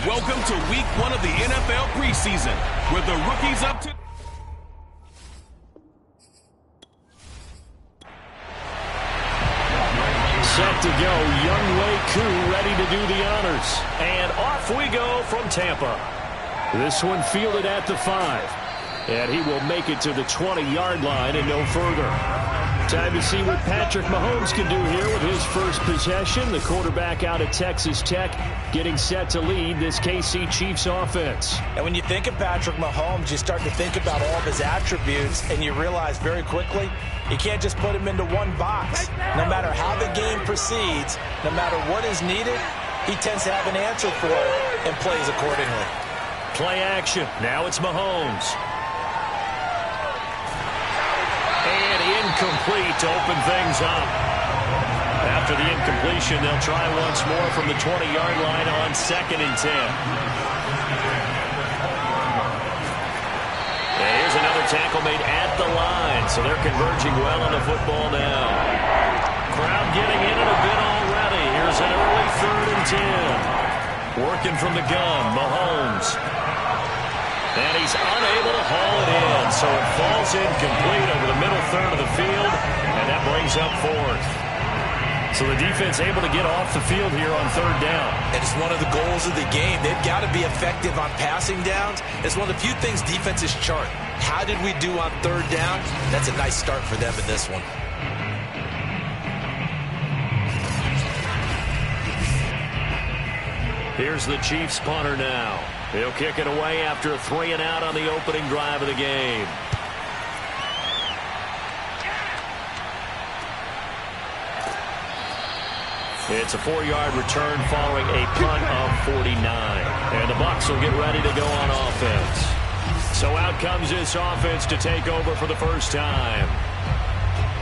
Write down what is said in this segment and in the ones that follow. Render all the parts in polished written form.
Welcome to week 1 of the NFL preseason, where the rookies up to... Set to go, Younghoe Koo ready to do the honors. And off we go from Tampa. This one fielded at the 5. And he will make it to the 20-yard line and no further. Time to see what Patrick Mahomes can do here with his first possession. The quarterback out of Texas Tech getting set to lead this KC Chiefs offense. And when you think of Patrick Mahomes, you start to think about all of his attributes, and you realize very quickly you can't just put him into one box. No matter how the game proceeds, no matter what is needed, he tends to have an answer for it and plays accordingly. Play action. Now it's Mahomes. Incomplete to open things up. After the incompletion, they'll try once more from the 20-yard line on 2nd and 10. And here's another tackle made at the line, so they're converging well on the football now. Crowd getting in it a bit already. Here's an early 3rd and 10. Working from the gun, Mahomes. And he's unable to haul it in, so it falls incomplete over the middle third of the field, and that brings up 4th. So the defense able to get off the field here on 3rd down. And it's one of the goals of the game. They've got to be effective on passing downs. It's one of the few things defenses chart. How did we do on 3rd down? That's a nice start for them in this one. Here's the Chiefs punter now. He'll kick it away after a 3 and out on the opening drive of the game. It's a 4-yard return following a punt of 49. And the Bucs will get ready to go on offense. So out comes this offense to take over for the first time.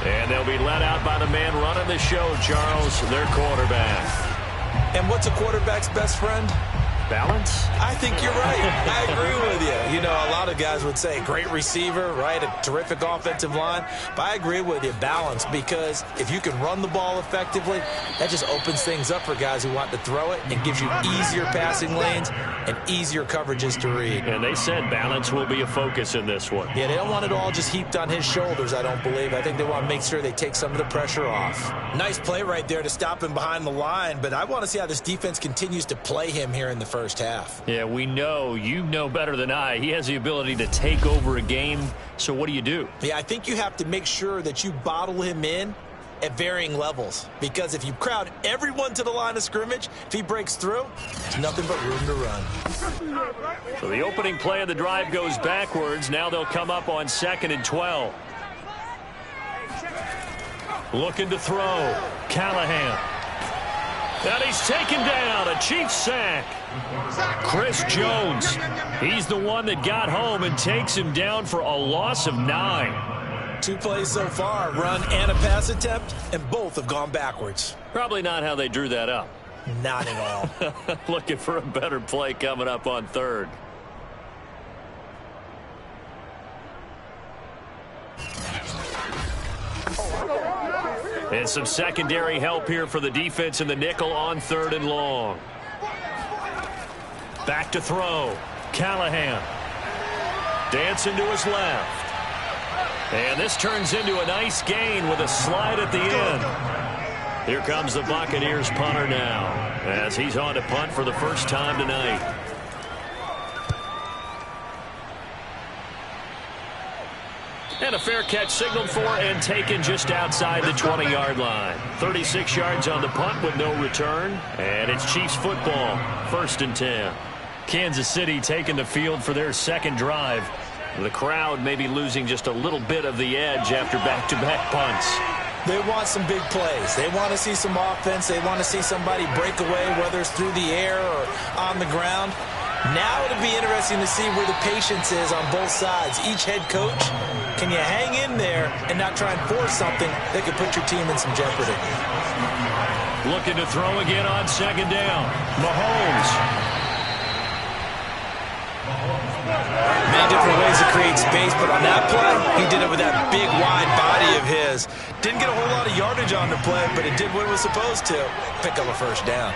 And they'll be led out by the man running the show, Charles, their quarterback. And what's a quarterback's best friend? Balance? I think you're right. I agree with you. You know, a lot of guys would say great receiver, right? A terrific offensive line. But I agree with you, balance, because if you can run the ball effectively, that just opens things up for guys who want to throw it and gives you easier passing lanes and easier coverages to read. And they said balance will be a focus in this one. Yeah, they don't want it all just heaped on his shoulders, I don't believe. I think they want to make sure they take some of the pressure off. Nice play right there to stop him behind the line, but I want to see how this defense continues to play him here in the first half. Yeah, we know, you know better than I, he has the ability to take over a game. So what do you do? Yeah, I think you have to make sure that you bottle him in at varying levels, because if you crowd everyone to the line of scrimmage, if he breaks through, there's nothing but room to run. So the opening play of the drive goes backwards. Now they'll come up on 2nd and 12. Looking to throw. Callahan. And he's taken down. A Chiefs sack. Chris Jones. He's the one that got home and takes him down for a loss of 9. 2 plays so far, run and a pass attempt, and both have gone backwards. Probably not how they drew that up. Not at all. Looking for a better play coming up on 3rd. And some secondary help here for the defense in the nickel on 3rd and long. Back to throw. Callahan. Dancing to his left. And this turns into a nice gain with a slide at the end. Here comes the Buccaneers punter now, as he's on to punt for the first time tonight. And a fair catch signaled for and taken just outside the 20-yard line. 36 yards on the punt with no return. And it's Chiefs football, 1st and 10. Kansas City taking the field for their second drive. The crowd may be losing just a little bit of the edge after back-to-back punts. They want some big plays. They want to see some offense. They want to see somebody break away, whether it's through the air or on the ground. Now it'll be interesting to see where the patience is on both sides. Each head coach, can you hang in there and not try and force something that could put your team in some jeopardy? Looking to throw again on 2nd down. Mahomes. Many different ways to create space, but on that play, he did it with that big, wide body of his. Didn't get a whole lot of yardage on the play, but it did what it was supposed to. Pick up a 1st down.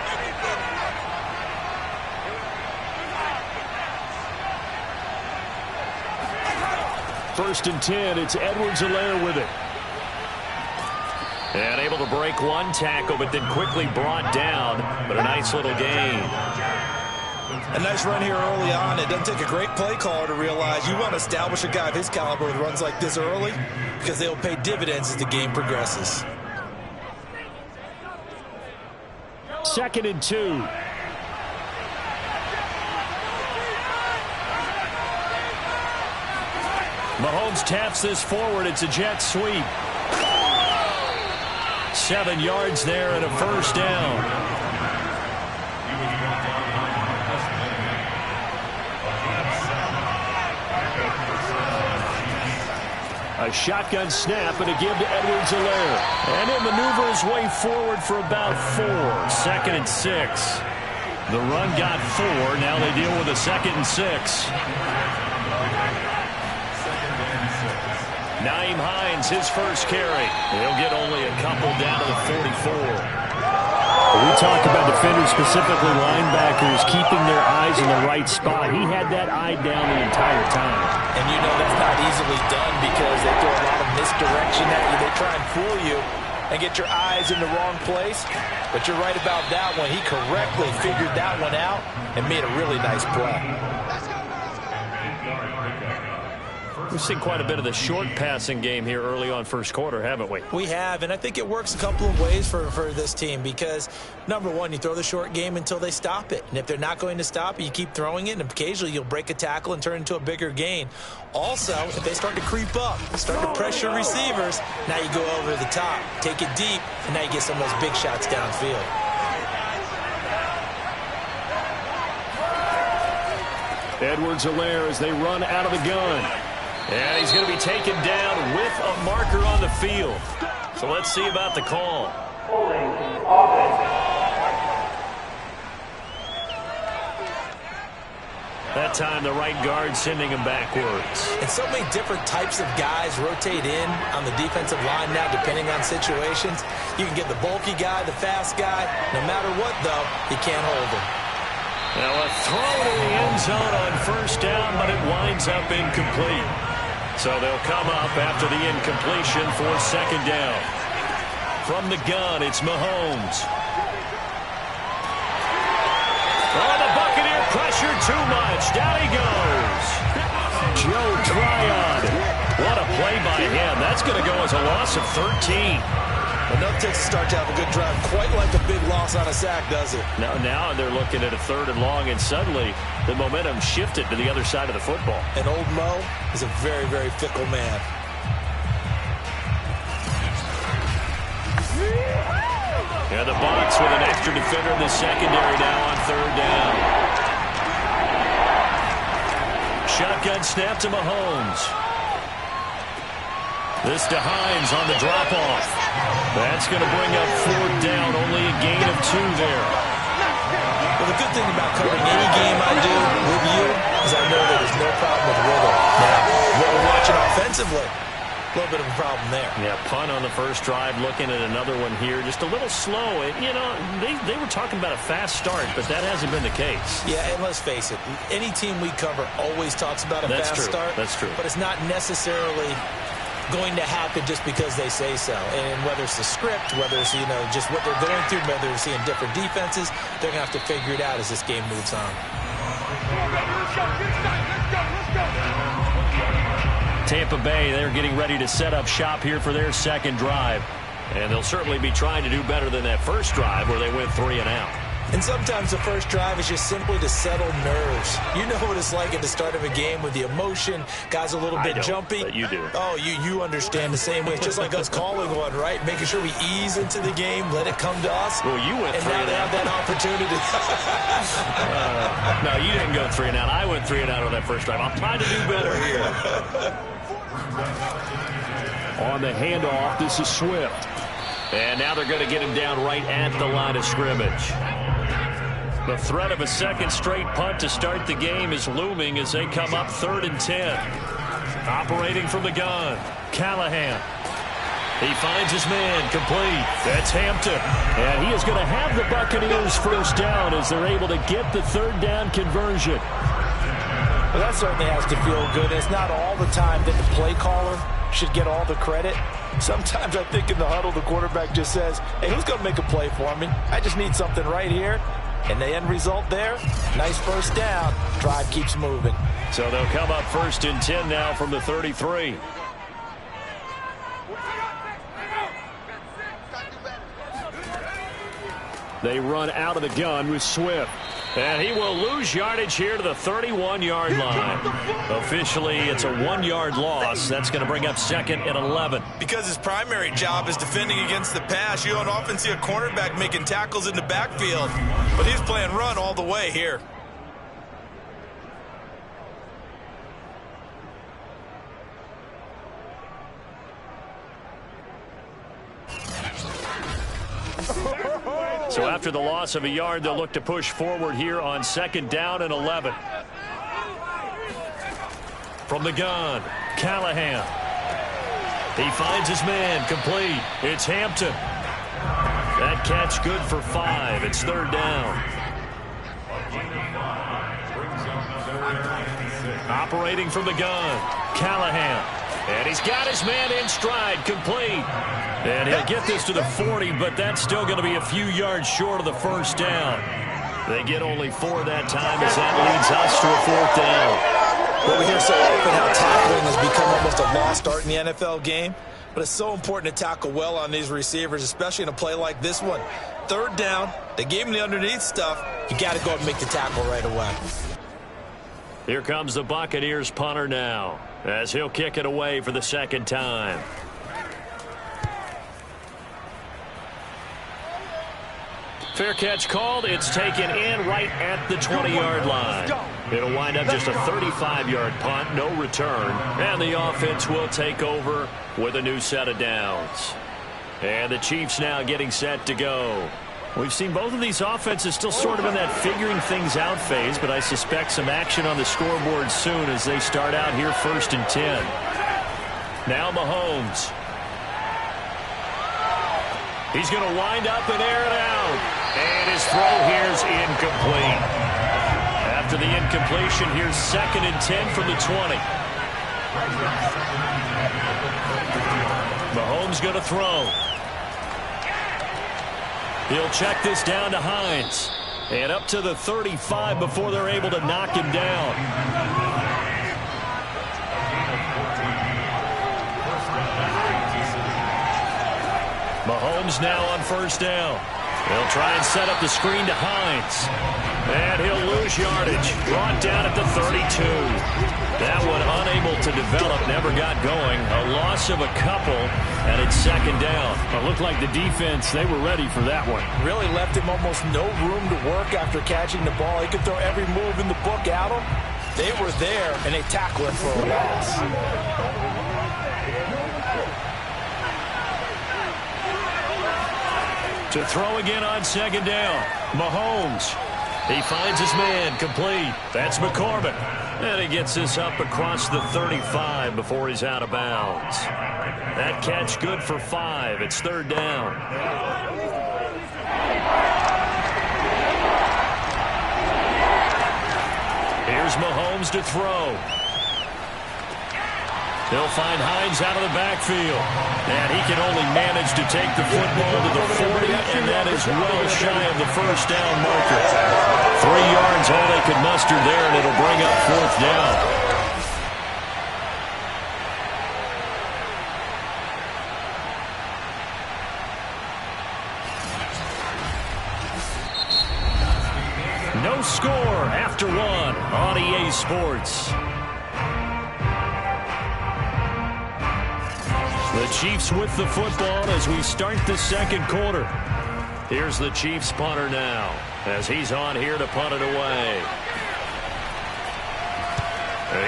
1st and 10. It's Edwards-Helaire with it. And able to break one tackle, but then quickly brought down. But a nice little gain. A nice run here early on. It doesn't take a great play caller to realize you want to establish a guy of his caliber with runs like this early because they'll pay dividends as the game progresses. 2nd and 2. Mahomes taps this forward. It's a jet sweep. 7 yards there and a 1st down. A shotgun snap and a give to Edwards-Helaire. And he'll maneuver his way forward for about 4. 2nd and 6. The run got 4. Now they deal with a 2nd and 6. Nyheim Hines, his first carry. He'll get only a couple down to the 44. We talk about defenders, specifically linebackers, keeping their eyes in the right spot. He had that eye down the entire time. And you know that's not easily done because they throw a lot of misdirection at you. They try and fool you and get your eyes in the wrong place. But you're right about that one. He correctly figured that one out and made a really nice play. We've seen quite a bit of the short passing game here early on first quarter, haven't we? We have, and I think it works a couple of ways for this team because, number one, you throw the short game until they stop it. And if they're not going to stop it, you keep throwing it, and occasionally you'll break a tackle and turn into a bigger gain. Also, if they start to creep up, start to pressure receivers, now you go over the top, take it deep, and now you get some of those big shots downfield. Edwards-Helaire as they run out of the gun. And he's going to be taken down with a marker on the field. So let's see about the call. That time the right guard sending him backwards. And so many different types of guys rotate in on the defensive line now depending on situations. You can get the bulky guy, the fast guy. No matter what, though, you can't hold him. Now a throw to the end zone on 1st down, but it winds up incomplete. So they'll come up after the incompletion for 2nd down. From the gun, it's Mahomes. Oh, the Buccaneer pressure too much. Down he goes. Joe Tryon. What a play by him. That's going to go as a loss of 13. Enough takes to start to have a good drive. Quite like a big loss on a sack, does it? Now they're looking at a 3rd and long, and suddenly the momentum shifted to the other side of the football. And old Mo is a very, very fickle man. And the Bucs with an extra defender in the secondary now on 3rd down. Shotgun snap to Mahomes. This to Hines on the drop-off. That's going to bring up 4th down, only a gain of 2 there. Well, the good thing about covering any game I do with you is I know that there's no problem with rhythm. Now, what we're watching offensively, a little bit of a problem there. Yeah, punt on the first drive, looking at another one here. Just a little slow. You know, they were talking about a fast start, but that hasn't been the case. Yeah, and let's face it, any team we cover always talks about a fast start. That's true. But it's not necessarily going to happen just because they say so. And whether it's the script, whether it's, you know, just what they're going through, whether they're seeing different defenses, they're going to have to figure it out as this game moves on. Tampa Bay, they're getting ready to set up shop here for their 2nd drive. And they'll certainly be trying to do better than that first drive where they went 3 and out. And sometimes the first drive is just simply to settle nerves. You know what it's like at the start of a game with the emotion. Guys a little bit jumpy. But you do. Oh, you understand the same way. It's just like us calling one, right? Making sure we ease into the game, let it come to us. Well, you went 3 and out. And now they have that opportunity. No, you didn't go 3 and out. I went 3 and out on that first drive. I'm trying to do better here. On the handoff, this is Swift. And now they're going to get him down right at the line of scrimmage. The threat of a 2nd straight punt to start the game is looming as they come up 3rd and 10. Operating from the gun, Callahan. He finds his man, complete. That's Hampton. And he is going to have the Buccaneers 1st down as they're able to get the 3rd down conversion. Well, that certainly has to feel good. It's not all the time that the play caller should get all the credit. Sometimes I think in the huddle, the quarterback just says, hey, who's going to make a play for me? I just need something right here. And the end result there, nice first down. Drive keeps moving. So they'll come up 1st and 10 now from the 33. They run out of the gun with Swift. And he will lose yardage here to the 31-yard line. Officially, it's a 1-yard loss. That's going to bring up 2nd and 11. Because his primary job is defending against the pass, you don't often see a cornerback making tackles in the backfield. But he's playing run all the way here. So after the loss of a yard, they'll look to push forward here on 2nd down and 11. From the gun, Callahan. He finds his man, complete. It's Hampton. That catch good for 5. It's 3rd down. Operating from the gun, Callahan. And he's got his man in stride, complete. And he'll get this to the 40, but that's still going to be a few yards short of the 1st down. They get only 4 that time as that leads us to a 4th down. Well, we hear so often how tackling has become almost a lost art in the NFL game. But it's so important to tackle well on these receivers, especially in a play like this one. 3rd down, they gave him the underneath stuff. You got to go up and make the tackle right away. Here comes the Buccaneers punter now, as he'll kick it away for the 2nd time. Fair catch called. It's taken in right at the 20-yard line. It'll wind up just a 35-yard punt, no return. And the offense will take over with a new set of downs. And the Chiefs now getting set to go. We've seen both of these offenses still sort of in that figuring things out phase, but I suspect some action on the scoreboard soon as they start out here 1st and 10. Now Mahomes. He's going to wind up and air it out. And his throw here is incomplete. After the incompletion, here's 2nd and 10 from the 20. Mahomes going to throw. He'll check this down to Hines. And up to the 35 before they're able to knock him down. Mahomes now on 1st down. He'll try and set up the screen to Hines. And he'll lose yardage. Brought down at the 32. That one unable to develop, never got going. A loss of a couple, and it's 2nd down. It looked like the defense, they were ready for that one. Really left him almost no room to work after catching the ball. He could throw every move in the book at him. They were there, and they tackled him for a loss. To throw again on 2nd down. Mahomes. He finds his man, complete. That's McCormick. And he gets this up across the 35 before he's out of bounds. That catch good for 5. It's 3rd down. Here's Mahomes to throw. He'll find Hines out of the backfield. And he can only manage to take the football to the 40, and that is well shy of the 1st down marker. 3 yards all they could muster there, and it'll bring up 4th down. No score after 1 on EA Sports. The Chiefs with the football as we start the 2nd quarter. Here's the Chiefs punter now as he's on here to punt it away.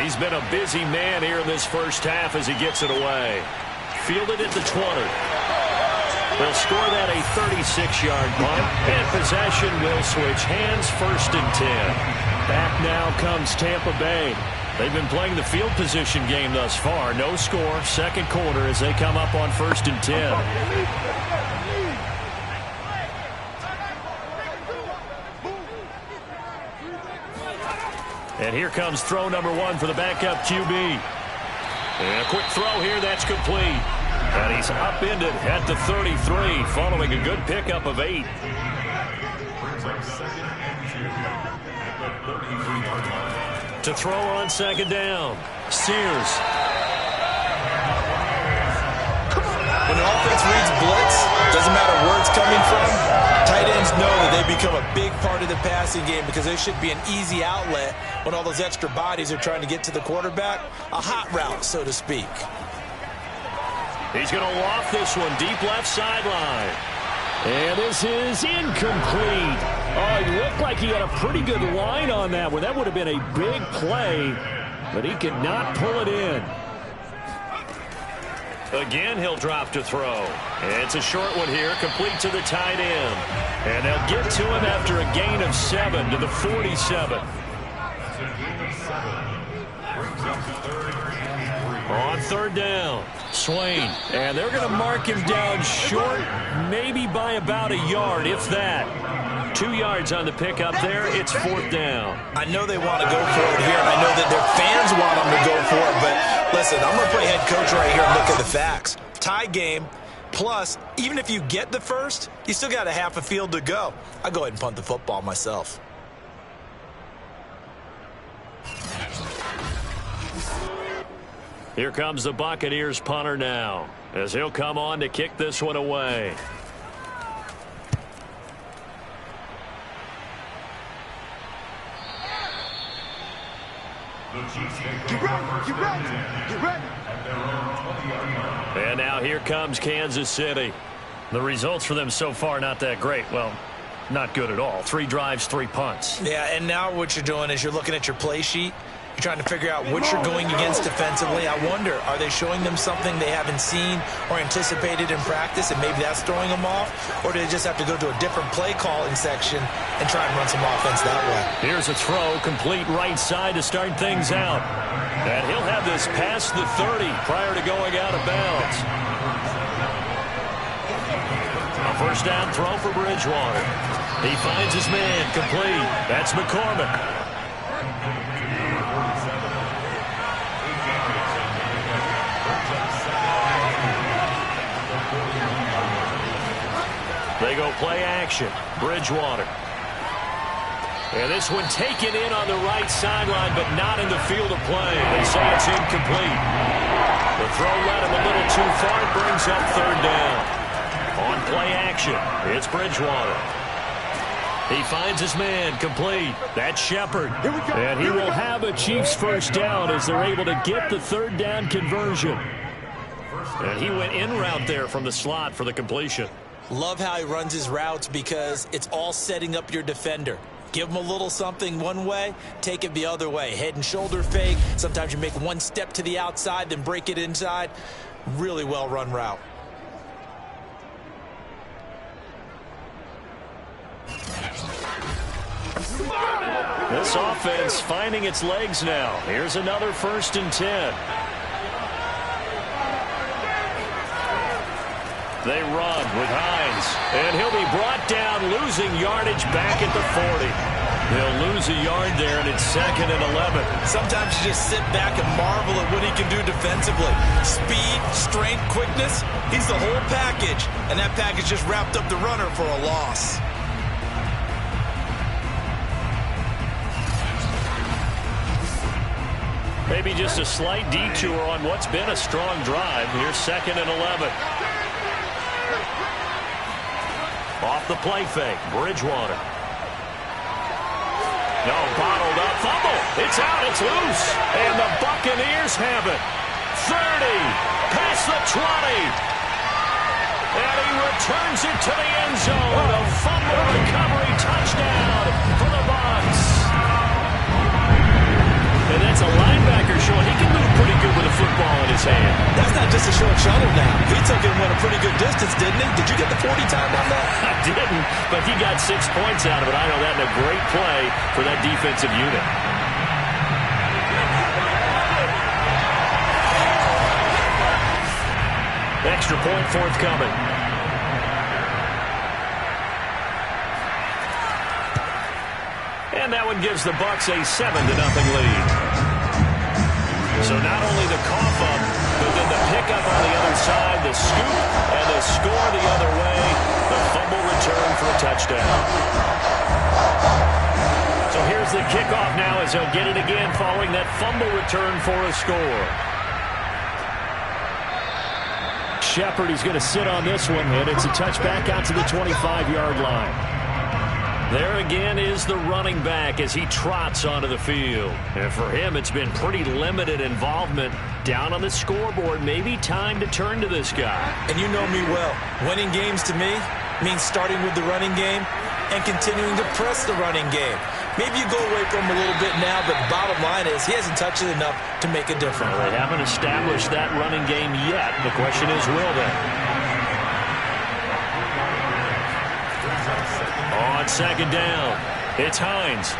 He's been a busy man here in this 1st half as he gets it away. Fielded at the 20. They'll score that a 36-yard punt, and possession will switch hands 1st and 10. Back now comes Tampa Bay. They've been playing the field position game thus far. No score, 2nd quarter as they come up on 1st and 10. And here comes throw number 1 for the backup QB. And a quick throw here, that's complete. And he's upended at the 33, following a good pickup of 8. To throw on second down, Sears. When an offense reads blitz, doesn't matter where it's coming from, tight ends know that they become a big part of the passing game because there should be an easy outlet when all those extra bodies are trying to get to the quarterback. A hot route, so to speak. He's going to loft this one deep left sideline. And this is incomplete. Oh, he looked like he had a pretty good line on that one. That would have been a big play, but he could not pull it in. Again, he'll drop to throw. It's a short one here, complete to the tight end. And they'll get to him after a gain of 7 to the 47. On third down, Swain. And they're going to mark him down short, maybe by about a yard, if that. 2 yards on the pickup there. It's fourth down. I know they want to go for it here, and I know that their fans want them to go for it, but listen, I'm going to play head coach right here and look at the facts. Tie game, plus, even if you get the first, you still got a half a field to go. I'll go ahead and punt the football myself. Here comes the Buccaneers punter now, as he'll come on to kick this one away. Get ready. And now here comes Kansas City. The results for them so far not that great. Well, not good at all. 3 drives, 3 punts. Yeah, and now what you're doing is you're looking at your play sheet. You're trying to figure out what you're going against defensively. I wonder, are they showing them something they haven't seen or anticipated in practice, and maybe that's throwing them off? Or do they just have to go to a different play calling section and try and run some offense that way? Here's a throw, complete right side to start things out. And he'll have this past the 30 prior to going out of bounds. A first down throw for Bridgewater. He finds his man, complete. That's McCormick. They go play action. Bridgewater. And this one taken in on the right sideline, but not in the field of play. They say it's incomplete. The throw led him a little too far. It brings up third down. On play action, it's Bridgewater. He finds his man, complete. That's Shepard. And he will have a Chiefs first down as they're able to get the third down conversion. And he went in route there from the slot for the completion. Love how he runs his routes because it's all setting up your defender. Give him a little something one way, take it the other way. Head and shoulder fake. Sometimes you make one step to the outside, then break it inside. Really well run route. This offense finding its legs now. Here's another 1st and 10. They run with Hines, and he'll be brought down, losing yardage back at the 40. They'll lose a yard there, and it's 2nd and 11. Sometimes you just sit back and marvel at what he can do defensively. Speed, strength, quickness, he's the whole package, and that package just wrapped up the runner for a loss. Maybe just a slight detour on what's been a strong drive. Here's 2nd and 11. Off the play fake, Bridgewater. No, bottled up, fumble. It's out, it's loose. And the Buccaneers have it. 30, past the 20. And he returns it to the end zone. A fumble recovery touchdown for the Bucs. And that's a linebacker showing he can move pretty good with a football in his hand. That's not just a short shuttle now. He took it and went a pretty good distance, didn't he? Did you get the 40 time on that? I didn't, but he got 6 points out of it. I know that, and a great play for that defensive unit. Extra point forthcoming. And that one gives the Bucs a 7-0 lead. So not only the cough up, but then the pickup on the other side, the scoop, and the score the other way. The fumble return for a touchdown. So here's the kickoff now as they'll get it again following that fumble return for a score. Shepard, he's going to sit on this one, and it's a touchback out to the 25-yard line. There again is the running back as he trots onto the field. And for him, it's been pretty limited involvement down on the scoreboard. Maybe time to turn to this guy. And you know me well. Winning games to me means starting with the running game and continuing to press the running game. Maybe you go away from him a little bit now, but bottom line is he hasn't touched it enough to make a difference. Well, they haven't established that running game yet. The question is, will they? On second down, it's Hines.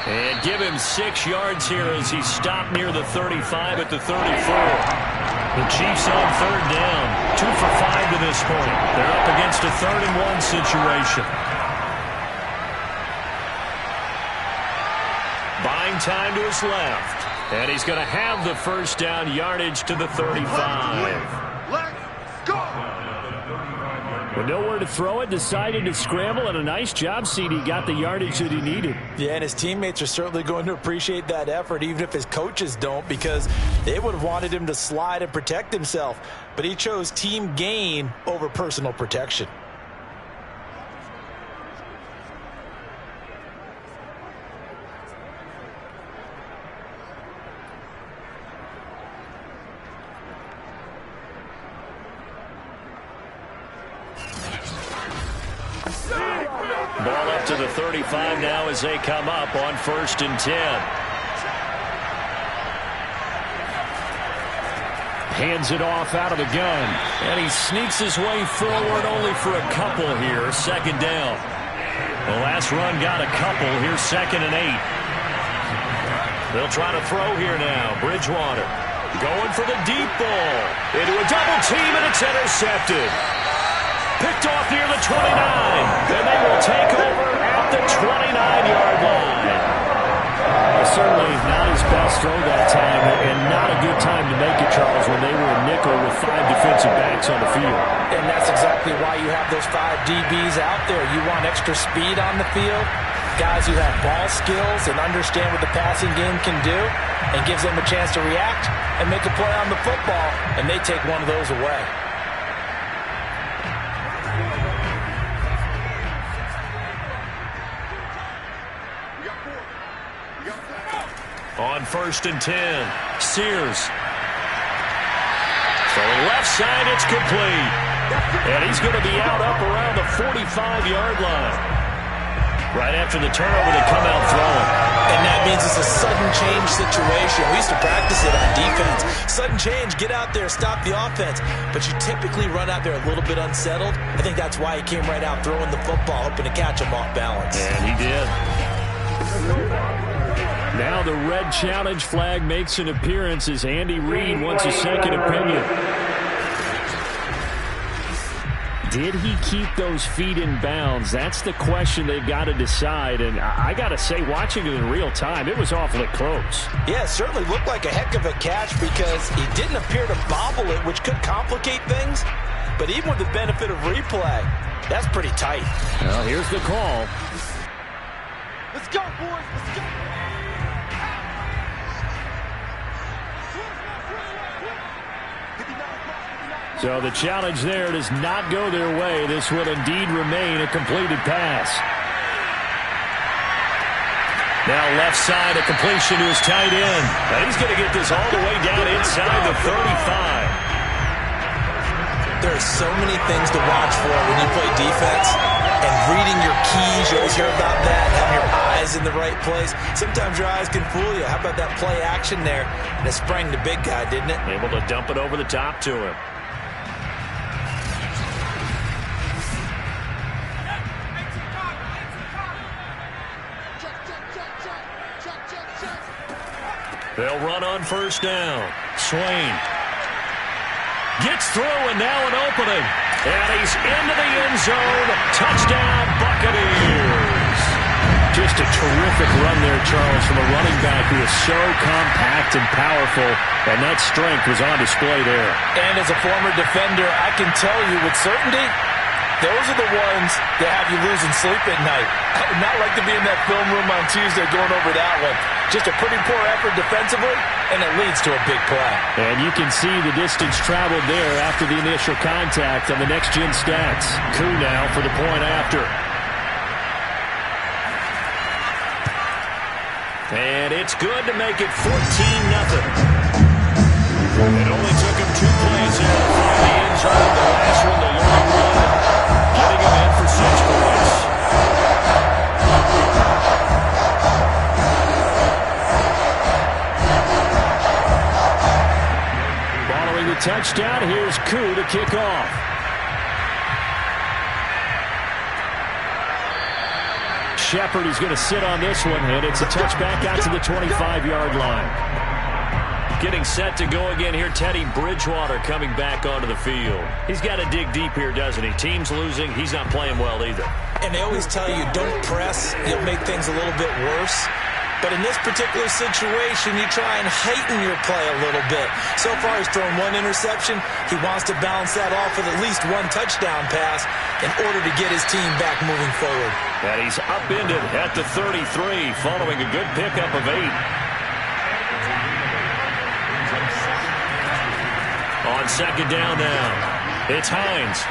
And give him 6 yards here as he stopped near the 35 at the 34. The Chiefs on third down, 2 for 5 to this point. They're up against a 3rd-and-1 situation. Buying time to his left. And he's going to have the first down yardage to the 35. Let's go! With nowhere to throw it, decided to scramble, and a nice job, CD got the yardage that he needed. Yeah, and his teammates are certainly going to appreciate that effort, even if his coaches don't, because they would have wanted him to slide and protect himself. But he chose team gain over personal protection. Ball up to the 35 now as they come up on 1st and 10. Hands it off out of the gun. And he sneaks his way forward only for a couple here. 2nd down. The last run got a couple. Here's 2nd and 8. They'll try to throw here now. Bridgewater going for the deep ball. Into a double team, and it's intercepted. Picked off near the 29. Then they will take over at the 29-yard line. Certainly not his best throw that time, and not a good time to make it, Charles, when they were a nickel with 5 defensive backs on the field. And that's exactly why you have those 5 DBs out there. You want extra speed on the field, guys who have ball skills and understand what the passing game can do, and gives them a chance to react and make a play on the football, and they take one of those away. On 1st and 10, Sears. So left side, it's complete. And he's going to be out up around the 45-yard line. Right after the turnover, they come out throwing. And that means it's a sudden change situation. We used to practice it on defense. Sudden change, get out there, stop the offense. But you typically run out there a little bit unsettled. I think that's why he came right out throwing the football, hoping to catch him off balance. And he did. Now the red challenge flag makes an appearance as Andy Reid wants a second opinion. Did he keep those feet in bounds? That's the question they've got to decide. And I got to say, watching it in real time, it was awfully close. Yeah, it certainly looked like a heck of a catch because he didn't appear to bobble it, which could complicate things. But even with the benefit of replay, that's pretty tight. Well, here's the call. Let's go, boys. Let's go. So the challenge there does not go their way. This will indeed remain a completed pass. Now left side, a completion to his tight end. And he's going to get this all the way down inside the 35. There are so many things to watch for when you play defense. And reading your keys, you always hear about that, having your eyes in the right place. Sometimes your eyes can fool you. How about that play action there? And it sprang the big guy, didn't it? Able to dump it over the top to him. They'll run on first down. Swain gets through, and now an opening. And he's into the end zone. Touchdown, Buccaneers. just a terrific run there, Charles, from a running back who is so compact and powerful, and that strength was on display there. And as a former defender, I can tell you with certainty, those are the ones that have you losing sleep at night. I would not like to be in that film room on Tuesday going over that one. Just a pretty poor effort defensively, and it leads to a big play. And you can see the distance traveled there after the initial contact on the next-gen stats. Koo now for the point after. And it's good to make it 14-0. It only took him 2 plays here to find the end zone. The last one, the long run, getting him in for 6 points. Following the touchdown, here's Koo to kick off. Shepard is going to sit on this one, and it's a touchback out to the 25-yard line. Getting set to go again here, Teddy Bridgewater coming back onto the field. He's got to dig deep here, doesn't he? Team's losing. He's not playing well either. And they always tell you, don't press. You'll make things a little bit worse. But in this particular situation, you try and heighten your play a little bit. So far, he's thrown 1 interception. He wants to balance that off with at least 1 touchdown pass in order to get his team back moving forward. And he's upended at the 33 following a good pickup of 8. On second down now, it's Hines.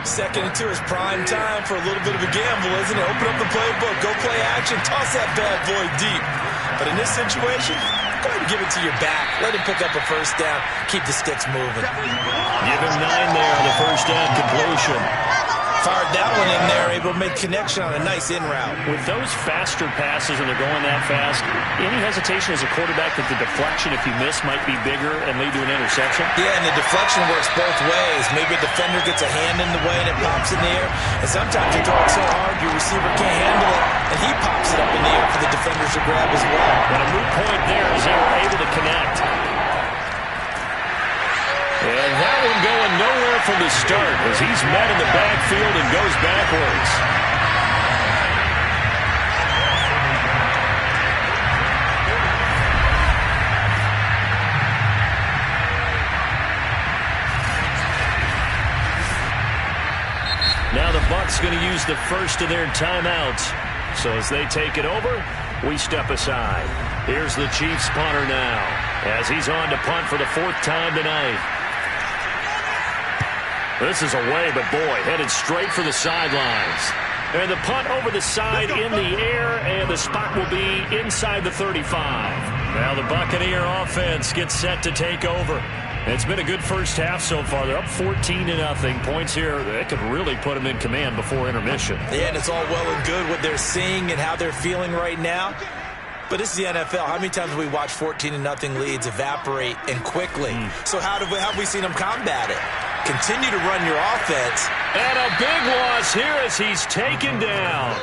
Second and 2 is prime time for a little bit of a gamble, isn't it? Open up the playbook, go play action, toss that bad boy deep. But in this situation, go ahead and give it to your back. Let him pick up a first down, keep the sticks moving. Give him 9 there on the first down completion. Fired that one in there, able to make connection on a nice in route. With those faster passes and they're going that fast, any hesitation as a quarterback that the deflection, if you miss, might be bigger and lead to an interception? Yeah, and the deflection works both ways. Maybe a defender gets a hand in the way and it pops in the air. And sometimes you throw it so hard your receiver can't handle it, and he pops it up in the air for the defenders to grab as well. And a moot point there as they were able to connect. And that one going nowhere from the start as he's met in the backfield and goes backwards. Now the Bucs going to use the first of their timeouts. So as they take it over, we step aside. Here's the Chiefs punter now as he's on to punt for the 4th time tonight. This is away, but boy, headed straight for the sidelines. And the punt over the side in the air, and the spot will be inside the 35. Now the Buccaneer offense gets set to take over. It's been a good first half so far. They're up 14-0. Points here that could really put them in command before intermission. Yeah, and it's all well and good what they're seeing and how they're feeling right now. But this is the NFL. How many times have we watched 14-0 leads evaporate and quickly? So how have we seen them combat it? Continue to run your offense. And a big loss here as he's taken down.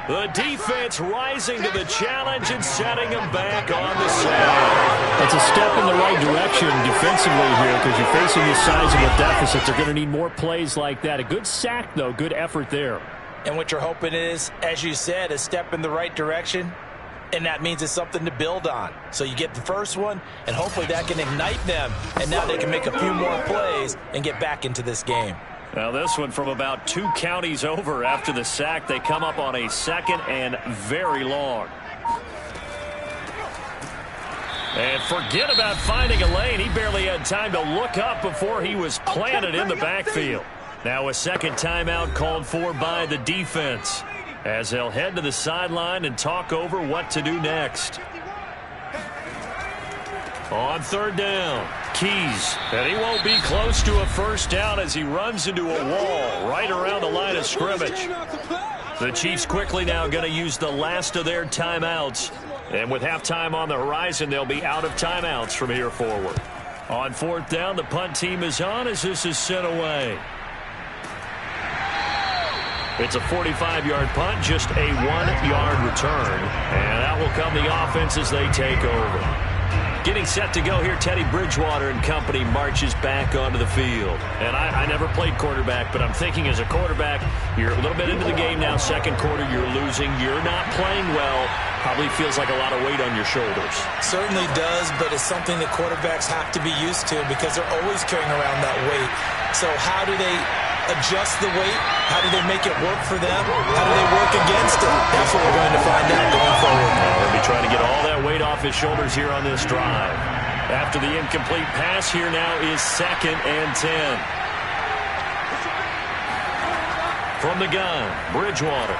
The defense rising to the challenge and setting him back on the sack. It's a step in the right direction defensively here because you're facing this sizable deficit. They're going to need more plays like that. A good sack, though. Good effort there. And what you're hoping is, as you said, a step in the right direction. And that means it's something to build on. So you get the first one, and hopefully that can ignite them. And now they can make a few more plays and get back into this game. Now this one from about 2 counties over after the sack. They come up on a 2nd and very long. And forget about finding a lane. He barely had time to look up before he was planted in the backfield. Now a second timeout called for by the defense, as they'll head to the sideline and talk over what to do next. On 3rd down, Keys, and he won't be close to a first down as he runs into a wall right around the line of scrimmage. The Chiefs quickly now going to use the last of their timeouts. And with halftime on the horizon, they'll be out of timeouts from here forward. On 4th down, the punt team is on as this is sent away. It's a 45-yard punt, just a 1-yard return. And that will come the offense as they take over. Getting set to go here, Teddy Bridgewater and company marches back onto the field. And I never played quarterback, but I'm thinking as a quarterback, you're a little bit into the game now. Second quarter, you're losing. You're not playing well. Probably feels like a lot of weight on your shoulders. Certainly does, but it's something that quarterbacks have to be used to because they're always carrying around that weight. So how do they adjust the weight? How do they make it work for them? How do they work against it? That's what we're going to find out going forward. They'll be trying to get all that weight off his shoulders here on this drive. After the incomplete pass, here now is 2nd and 10. From the gun, Bridgewater.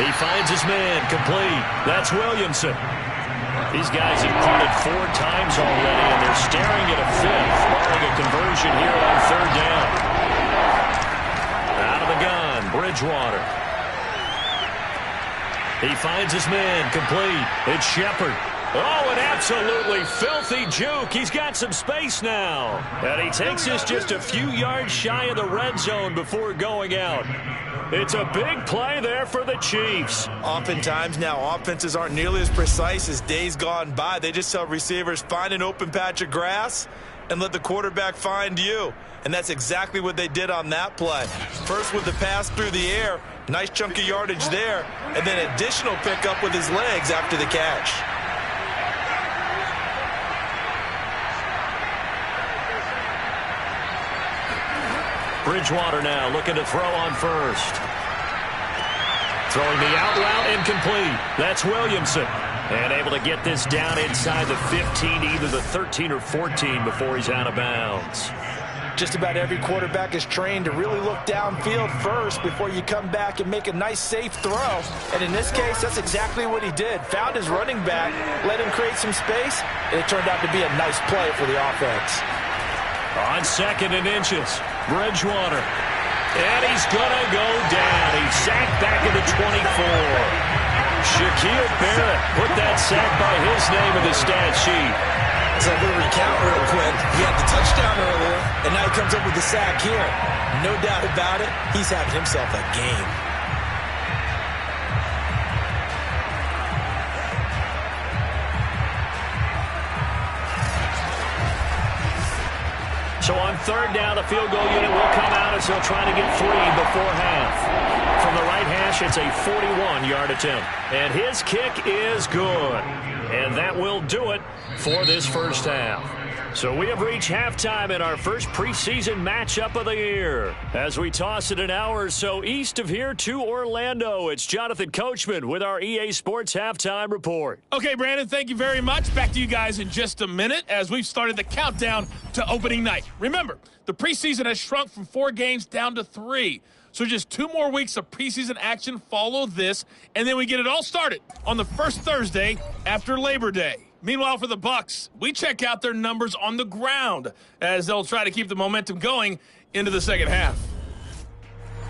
He finds his man, complete. That's Williamson. These guys have punted 4 times already, and they're staring at a 5th, barring a conversion here on 3rd down. Out of the gun, Bridgewater. He finds his man, complete. It's Shepard. Oh, an absolutely filthy juke. He's got some space now. And he takes this just a few yards shy of the red zone before going out. It's a big play there for the Chiefs. Oftentimes now, offenses aren't nearly as precise as days gone by. They just tell receivers, find an open patch of grass and let the quarterback find you. And that's exactly what they did on that play. First with the pass through the air, nice chunk of yardage there, and then additional pickup with his legs after the catch. Bridgewater now looking to throw on first. Throwing the out route incomplete. That's Williamson. And able to get this down inside the 15, either the 13 or 14 before he's out of bounds. Just about every quarterback is trained to really look downfield first before you come back and make a nice, safe throw. And in this case, that's exactly what he did. Found his running back, let him create some space, and it turned out to be a nice play for the offense. On 2nd and inches, Bridgewater. And he's going to go down. He's sacked back at the 24. Shaquille Barrett put that sack by his name in the stat sheet. So I'm going to recount real quick. He had the touchdown earlier, and now he comes up with the sack here. No doubt about it, he's having himself a game. So on 3rd down, the field goal unit will come out as they'll try to get 3 before half. From the right hash, it's a 41-yard attempt. And his kick is good. And that will do it for this first half. So we have reached halftime in our first preseason matchup of the year. As we toss it an hour or so east of here to Orlando, it's Jonathan Coachman with our EA Sports Halftime Report. Okay, Brandon, thank you very much. Back to you guys in just a minute as we've started the countdown to opening night. Remember, the preseason has shrunk from 4 games down to 3. So just 2 more weeks of preseason action follow this, and then we get it all started on the first Thursday after Labor Day. Meanwhile, for the Bucs, we check out their numbers on the ground as they'll try to keep the momentum going into the second half.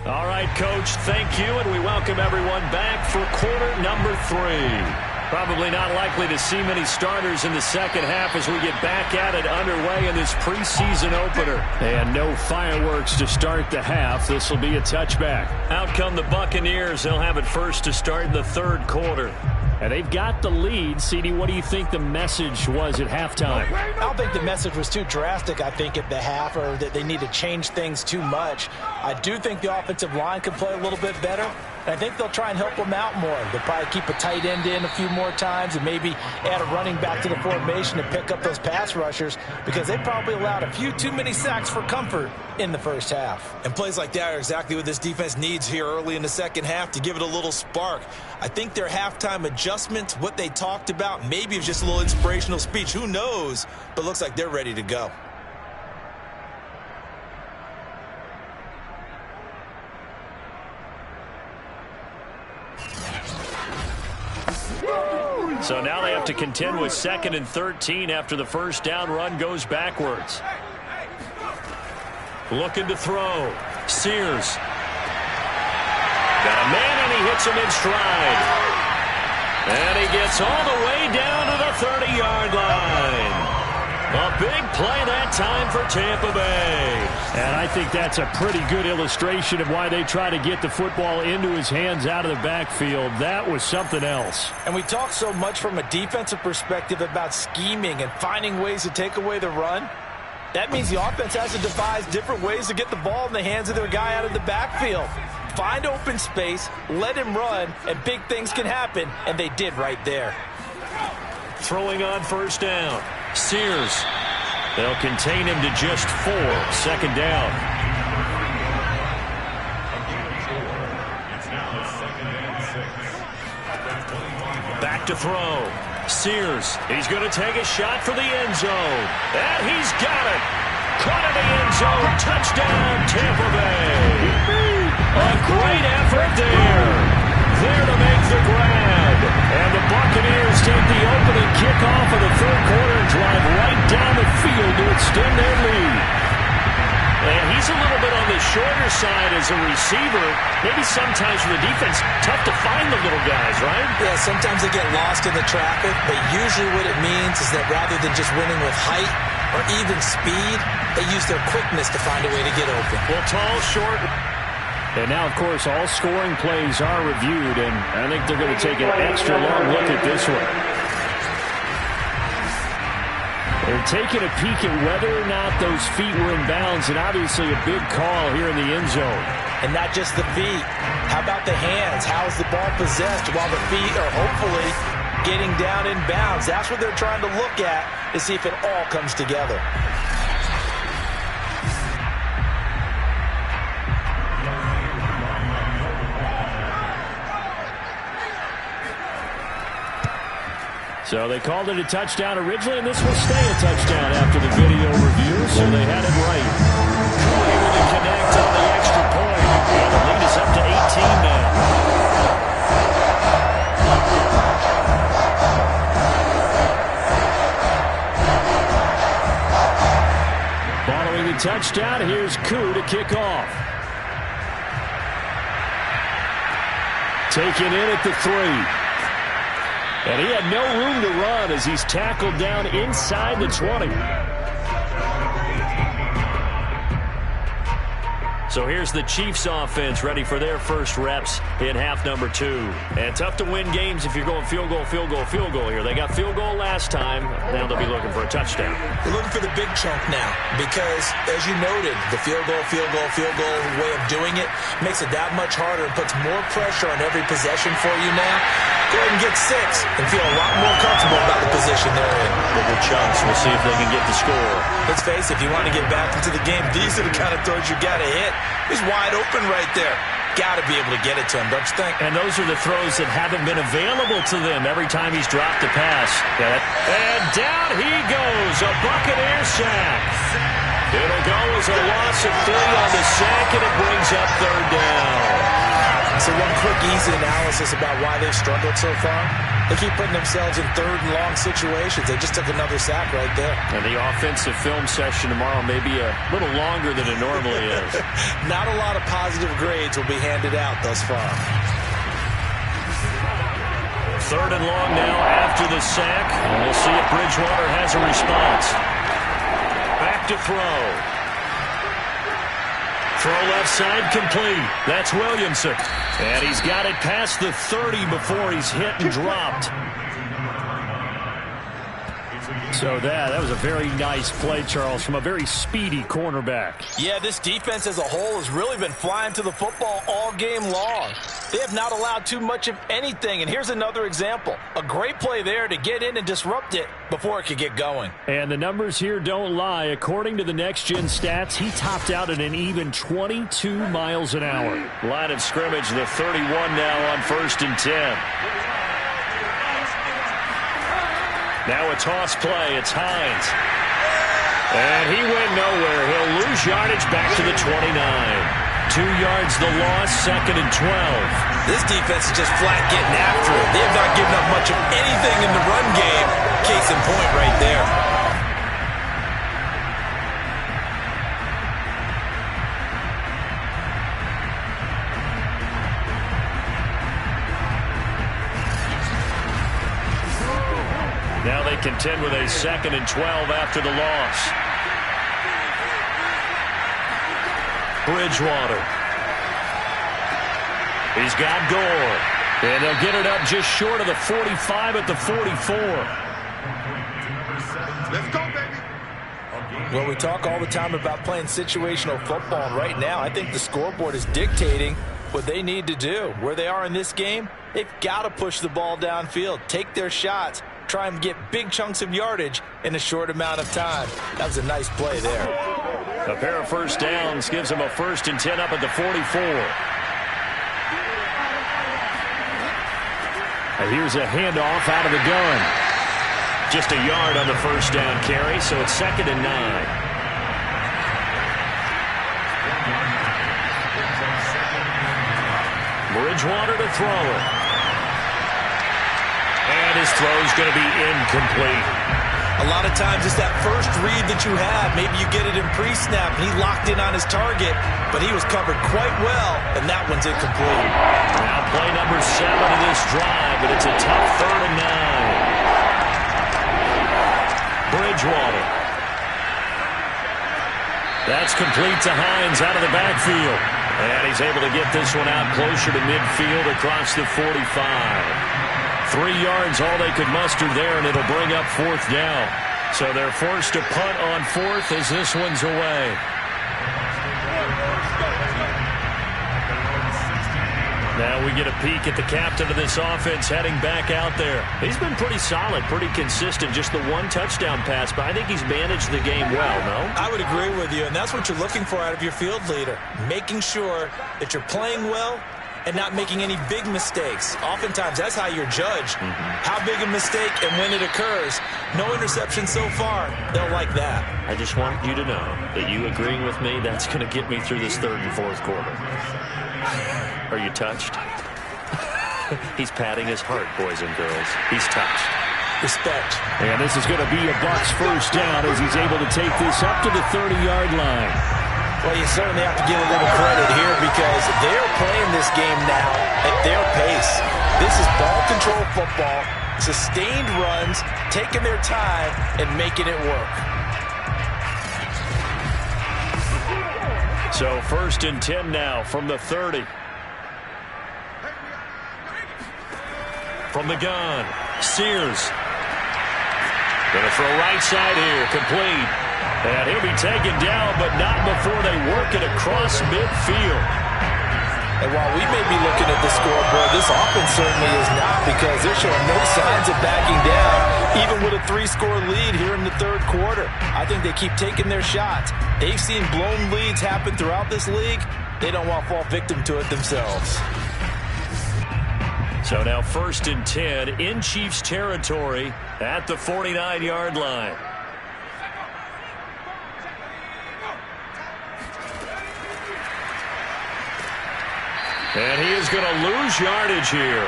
All right, Coach, thank you, and we welcome everyone back for quarter number 3. Probably not likely to see many starters in the second half as we get back at it underway in this preseason opener. And no fireworks to start the half. This will be a touchback. Out come the Buccaneers. They'll have it first to start in the 3rd quarter. And they've got the lead. CD, what do you think the message was at halftime? I don't think the message was too drastic, I think, at the half, or that they need to change things too much. I do think the offensive line can play a little bit better, and I think they'll try and help them out more. They'll probably keep a tight end in a few more times and maybe add a running back to the formation to pick up those pass rushers because they probably allowed a few too many sacks for comfort in the first half. And plays like that are exactly what this defense needs here early in the second half to give it a little spark. I think their halftime adjustments, what they talked about, maybe it was just a little inspirational speech. Who knows? But looks like they're ready to go. So now they have to contend with 2nd and 13 after the first down run goes backwards. Looking to throw. Sears. Got a man, and he hits him in stride. And he gets all the way down to the 30-yard line. A big play that time for Tampa Bay. And I think that's a pretty good illustration of why they try to get the football into his hands out of the backfield. That was something else. And we talk so much from a defensive perspective about scheming and finding ways to take away the run. That means the offense has to devise different ways to get the ball in the hands of their guy out of the backfield. Find open space, let him run, and big things can happen, and they did right there. Throwing on first down. Sears. They'll contain him to just 4. Second down. Back to throw. Sears. He's going to take a shot for the end zone. And he's got it. Caught in the end zone. Touchdown, Tampa Bay. A great effort there. There to make the grab. And the Buccaneers take the opening kickoff of the third quarter and drive right down the field to extend their lead. And he's a little bit on the shorter side as a receiver. Maybe sometimes for the defense, tough to find the little guys, right? Yeah, sometimes they get lost in the traffic, but usually what it means is that rather than just winning with height or even speed, they use their quickness to find a way to get open. Well, tall, short. And now, of course, all scoring plays are reviewed, and I think they're going to take an extra long look at this one. They're taking a peek at whether or not those feet were in bounds, and obviously a big call here in the end zone. And not just the feet. How about the hands? How is the ball possessed while the feet are hopefully getting down in bounds? That's what they're trying to look at to see if it all comes together. So they called it a touchdown originally, and this will stay a touchdown after the video review, so they had it right. Able to connect on the extra point. And the lead is up to 18 now. Following the touchdown, here's Koo to kick off. Taken in at the 3. And he had no room to run as he's tackled down inside the 20. So here's the Chiefs offense ready for their first reps in half number 2. And tough to win games if you're going field goal, field goal, field goal here. They got field goal last time. Now they'll be looking for a touchdown. They're looking for the big chunk now because, as you noted, the field goal way of doing it makes it that much harder and puts more pressure on every possession for you now. Go ahead and get 6 and feel a lot more comfortable about the position they're in. Bigger chunks. We'll see if they can get the score. Let's face it, if you want to get back into the game, these are the kind of throws you got to hit. He's wide open right there. Got to be able to get it to him, don't you think? And those are the throws that haven't been available to them every time he's dropped a pass. And down he goes. A Buccaneer sack. It'll go as a loss of 3 on the sack, and it brings up third down. So one quick, easy analysis about why they've struggled so far. They keep putting themselves in third and long situations. They just took another sack right there. And the offensive film session tomorrow may be a little longer than it normally is. Not a lot of positive grades will be handed out thus far. Third and long now after the sack. And we'll see if Bridgewater has a response. Back to throw. Throw left side complete. That's Williamson. And he's got it past the 30 before he's hit and dropped. So that was a very nice play, Charles, from a very speedy cornerback. Yeah, this defense as a whole has really been flying to the football all game long. They have not allowed too much of anything, and here's another example. A great play there to get in and disrupt it before it could get going. And the numbers here don't lie. According to the Next Gen stats, he topped out at an even 22 miles an hour. Line of scrimmage, the 31 now on 1st and 10. Now a toss play. It's Hines. And he went nowhere. He'll lose yardage back to the 29. 2 yards the loss, 2nd and 12. This defense is just flat getting after it. They have not given up much of anything in the run game. Case in point right there. Now they contend with a 2nd and 12 after the loss. Bridgewater. He's got Gore. And they'll get it up just short of the 45 at the 44. Let's go, baby. Well, we talk all the time about playing situational football, and right now I think the scoreboard is dictating what they need to do. Where they are in this game, they've got to push the ball downfield, take their shots, try and get big chunks of yardage in a short amount of time. That was a nice play there. A pair of first downs gives them a 1st and 10 up at the 44. And here's a handoff out of the gun. Just a yard on the first down carry, so it's 2nd and 9. Bridgewater to throw it. And his throw's going to be incomplete. A lot of times it's that first read that you have. Maybe you get it in pre-snap, and he locked in on his target, but he was covered quite well, and that one's incomplete. Now play number 7 of this drive, but it's a tough 3rd and 9. Bridgewater. That's complete to Hines out of the backfield. And he's able to get this one out closer to midfield across the 45. 3 yards, all they could muster there, and it'll bring up 4th down. So they're forced to punt on 4th as this one's away. Now we get a peek at the captain of this offense heading back out there. He's been pretty solid, pretty consistent, just the 1 touchdown pass, but I think he's managed the game well, no? I would agree with you, and that's what you're looking for out of your field leader, making sure that you're playing well and not making any big mistakes. Oftentimes, that's how you're judged. How big a mistake and when it occurs. No interception so far. They'll like that. I just want you to know that you agreeing with me, that's going to get me through this 3rd and 4th quarter. Are you touched? He's patting his heart, boys and girls. He's touched. Respect. And this is going to be a Bucs first down as he's able to take this up to the 30-yard line. Well, you certainly have to give a little credit here because they're playing this game now at their pace. This is ball control football, sustained runs, taking their time and making it work. So 1st and 10 now from the 30. From the gun, Sears. Going to throw right side here, complete. And he'll be taken down, but not before they work it across midfield. And while we may be looking at the scoreboard, this offense certainly is not because they're showing no signs of backing down, even with a 3-score lead here in the 3rd quarter. I think they keep taking their shots. They've seen blown leads happen throughout this league. They don't want to fall victim to it themselves. So now 1st and 10 in Chiefs territory at the 49-yard line. And he is going to lose yardage here.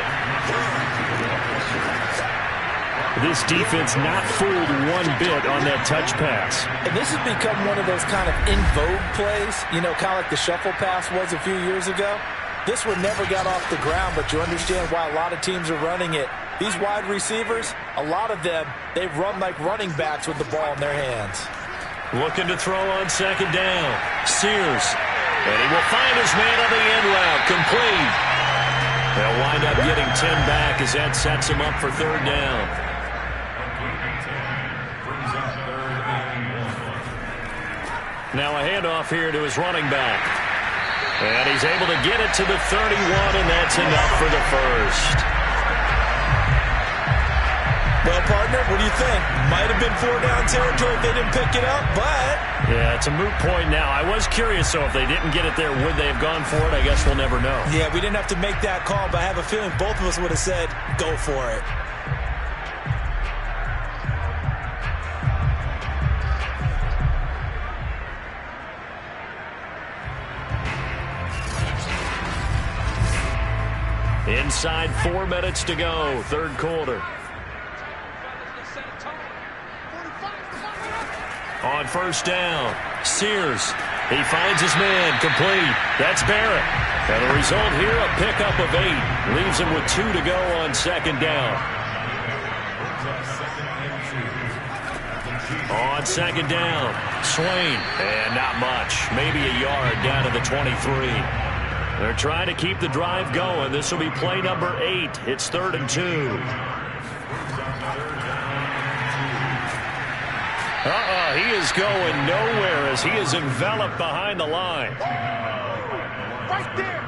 This defense not fooled one bit on that touch pass. And this has become one of those kind of in vogue plays, you know, kind of like the shuffle pass was a few years ago. This one never got off the ground, but you understand why a lot of teams are running it. These wide receivers, a lot of them, they run like running backs with the ball in their hands. Looking to throw on 2nd down. Sears. And he will find his man on the end route. Complete. They'll wind up getting 10 back as that sets him up for 3rd down. Now a handoff here to his running back. And he's able to get it to the 31, and that's enough for the 1st. Well, partner, what do you think? Might have been 4-down territory if they didn't pick it up, but... Yeah, it's a moot point now. I was curious, so if they didn't get it there, would they have gone for it? I guess we'll never know. Yeah, we didn't have to make that call, but I have a feeling both of us would have said, go for it. Inside 4 minutes to go, 3rd quarter. On 1st down, Sears. He finds his man, complete. That's Barrett. And the result here, a pickup of 8. Leaves him with 2 to go on 2nd down. On second down, Swain, and not much. Maybe a yard down to the 23. They're trying to keep the drive going. This will be play number 8. It's 3rd and 2. He is going nowhere as he is enveloped behind the line. Right there.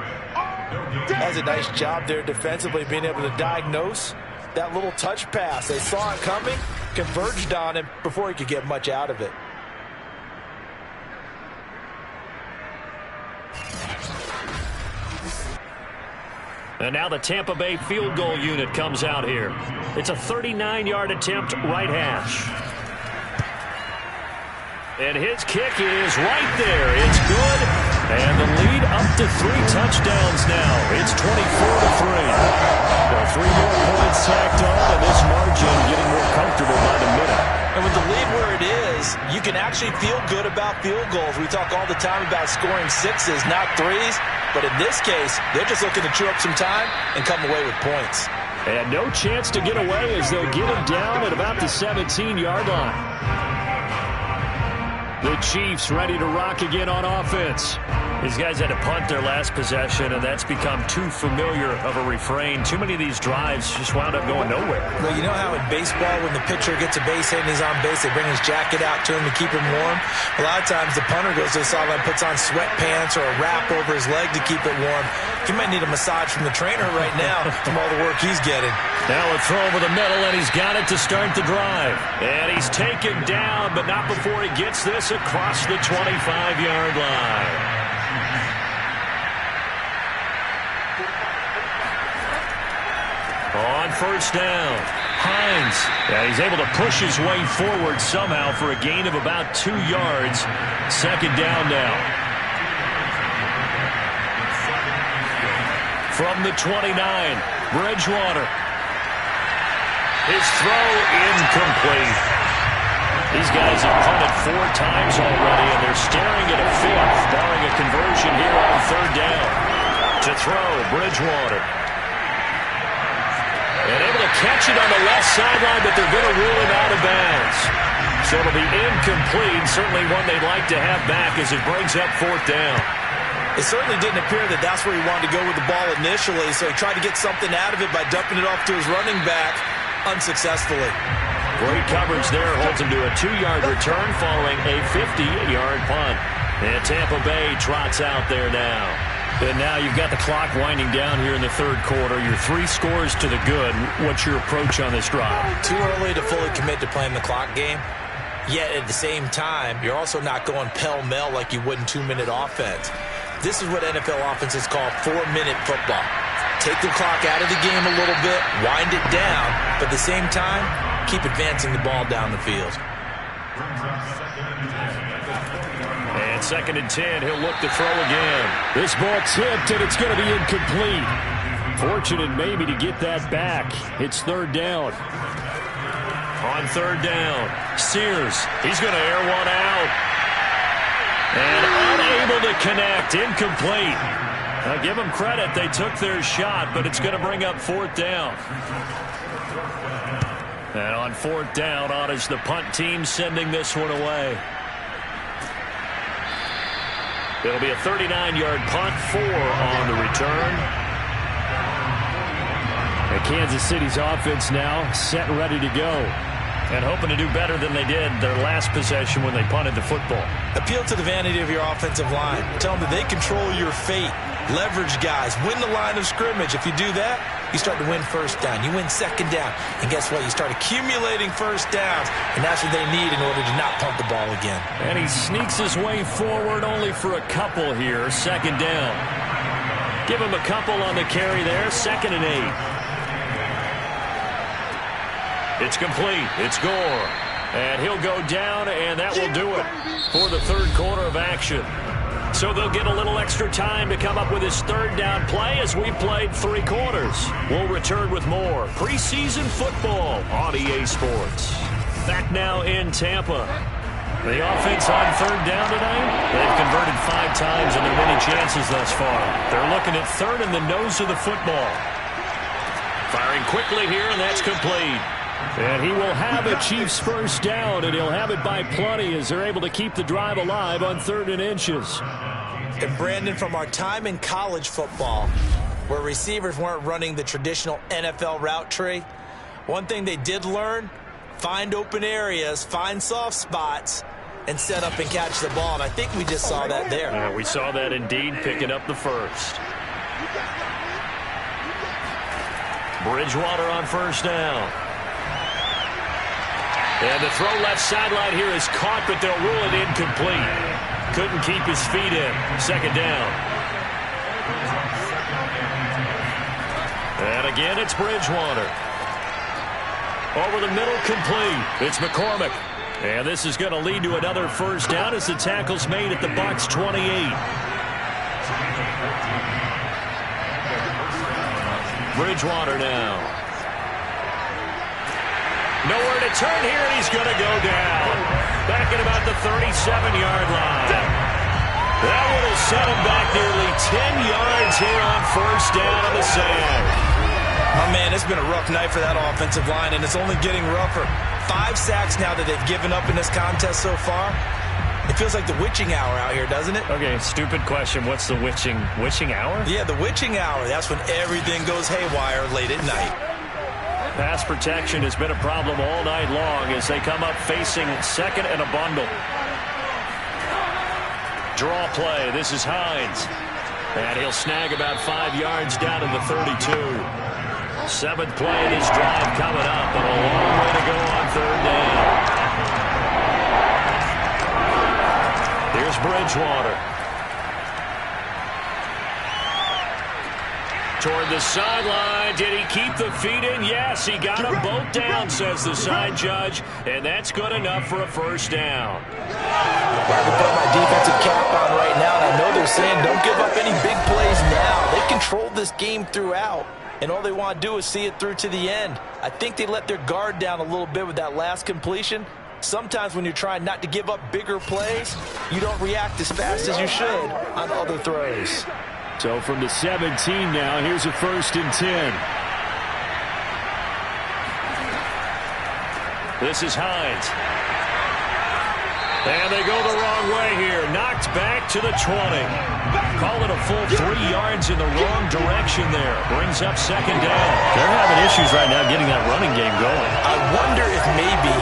That's a nice job there defensively, being able to diagnose that little touch pass. They saw it coming, converged on him before he could get much out of it. And now the Tampa Bay field goal unit comes out here. It's a 39-yard attempt, right hash. And his kick is right there. It's good. And the lead up to 3 touchdowns now. It's 24-3. Well, 3 more points tacked on, and this margin getting more comfortable by the minute. And with the lead where it is, you can actually feel good about field goals. We talk all the time about scoring 6s, not 3s. But in this case, they're just looking to chew up some time and come away with points. And no chance to get away as they'll get him down at about the 17-yard line. The Chiefs ready to rock again on offense. These guys had to punt their last possession, and that's become too familiar of a refrain. Too many of these drives just wound up going nowhere. Well, you know how in baseball, when the pitcher gets a base hit and he's on base, they bring his jacket out to him to keep him warm? A lot of times the punter goes to the sideline, puts on sweatpants or a wrap over his leg to keep it warm. He might need a massage from the trainer right now from all the work he's getting. Now a throw over the middle, and he's got it to start the drive. And he's taken down, but not before he gets this across the 25-yard line. On first down, Hines. Yeah, he's able to push his way forward somehow for a gain of about 2 yards. Second down now. From the 29, Bridgewater. His throw incomplete. These guys have punted 4 times already, and they're staring at a 5th, barring a conversion here on third down. To throw, Bridgewater. And able to catch it on the left sideline, but they're going to rule him out of bounds. So it'll be incomplete, certainly one they'd like to have back as it brings up 4th down. It certainly didn't appear that that's where he wanted to go with the ball initially, so he tried to get something out of it by dumping it off to his running back unsuccessfully. Great coverage there, holds him to a 2-yard return following a 50-yard punt. And Tampa Bay trots out there now. And now you've got the clock winding down here in the third quarter. You're 3 scores to the good. What's your approach on this drive? Too early to fully commit to playing the clock game. Yet at the same time, you're also not going pell-mell like you would in 2-minute offense. This is what NFL offenses call 4-minute football. Take the clock out of the game a little bit, wind it down, but at the same time, keep advancing the ball down the field. And 2nd and 10, he'll look to throw again. This ball tipped, and it's going to be incomplete. Fortunate maybe to get that back. It's 3rd down. On 3rd down, Sears, he's going to air one out. And unable to connect, incomplete. Now give them credit, they took their shot, but it's going to bring up 4th down. And on 4th down, on is the punt team sending this one away. It'll be a 39-yard punt, 4 on the return. And Kansas City's offense now set and ready to go. And hoping to do better than they did their last possession when they punted the football. Appeal to the vanity of your offensive line. Tell them that they control your fate. Leverage guys. Win the line of scrimmage. If you do that, you start to win first down. You win second down. And guess what? You start accumulating first downs. And that's what they need in order to not punt the ball again. And he sneaks his way forward only for a couple here. Second down. Give him a couple on the carry there. 2nd and 8. It's complete. It's Gore. And he'll go down, and that will do it for the third quarter of action. So they'll get a little extra time to come up with his 3rd down play as we played 3 quarters. We'll return with more preseason football on EA Sports. Back now in Tampa. The offense on 3rd down tonight, they've converted 5 times in their many chances thus far. They're looking at 3rd in the nose of the football. Firing quickly here, and that's complete. And he will have a Chiefs first down, and he'll have it by plenty as they're able to keep the drive alive on 3rd and inches. And Brandon, from our time in college football, where receivers weren't running the traditional NFL route tree, one thing they did learn, find open areas, find soft spots, and set up and catch the ball. And I think we just saw that there. We saw that indeed, picking up the first. Bridgewater on first down. And the throw left sideline here is caught, but they'll rule it incomplete. Couldn't keep his feet in. 2nd down. And again, it's Bridgewater. Over the middle, complete. It's McCormick. And this is going to lead to another first down as the tackle's made at the Bucs 28. Bridgewater now. Nowhere to turn here, and he's going to go down. Back at about the 37-yard line. That will set him back nearly 10 yards here on first down on the sack. Oh, man, it's been a rough night for that offensive line, and it's only getting rougher. 5 sacks now that they've given up in this contest so far. It feels like the witching hour out here, doesn't it? Okay, stupid question. What's the witching hour? Yeah, the witching hour. That's when everything goes haywire late at night. Pass protection has been a problem all night long as they come up facing 2nd and a bundle. Draw play. This is Hines. And he'll snag about 5 yards down in the 32. 7th play of this drive coming up, and a long way to go on 3rd down. Here's Bridgewater. Toward the sideline. Did he keep the feet in? Yes, he got them both down, says the side judge, and that's good enough for a first down. I can put my defensive cap on right now, and I know they're saying don't give up any big plays now. They controlled this game throughout, and all they want to do is see it through to the end. I think they let their guard down a little bit with that last completion. Sometimes when you're trying not to give up bigger plays, you don't react as fast as you should on other throws. So from the 17 now, here's a 1st and 10. This is Hines. And they go the wrong way here. Knocked back to the 20. Call it a full 3 yards in the wrong direction there. Brings up 2nd down. They're having issues right now getting that running game going. I wonder if maybe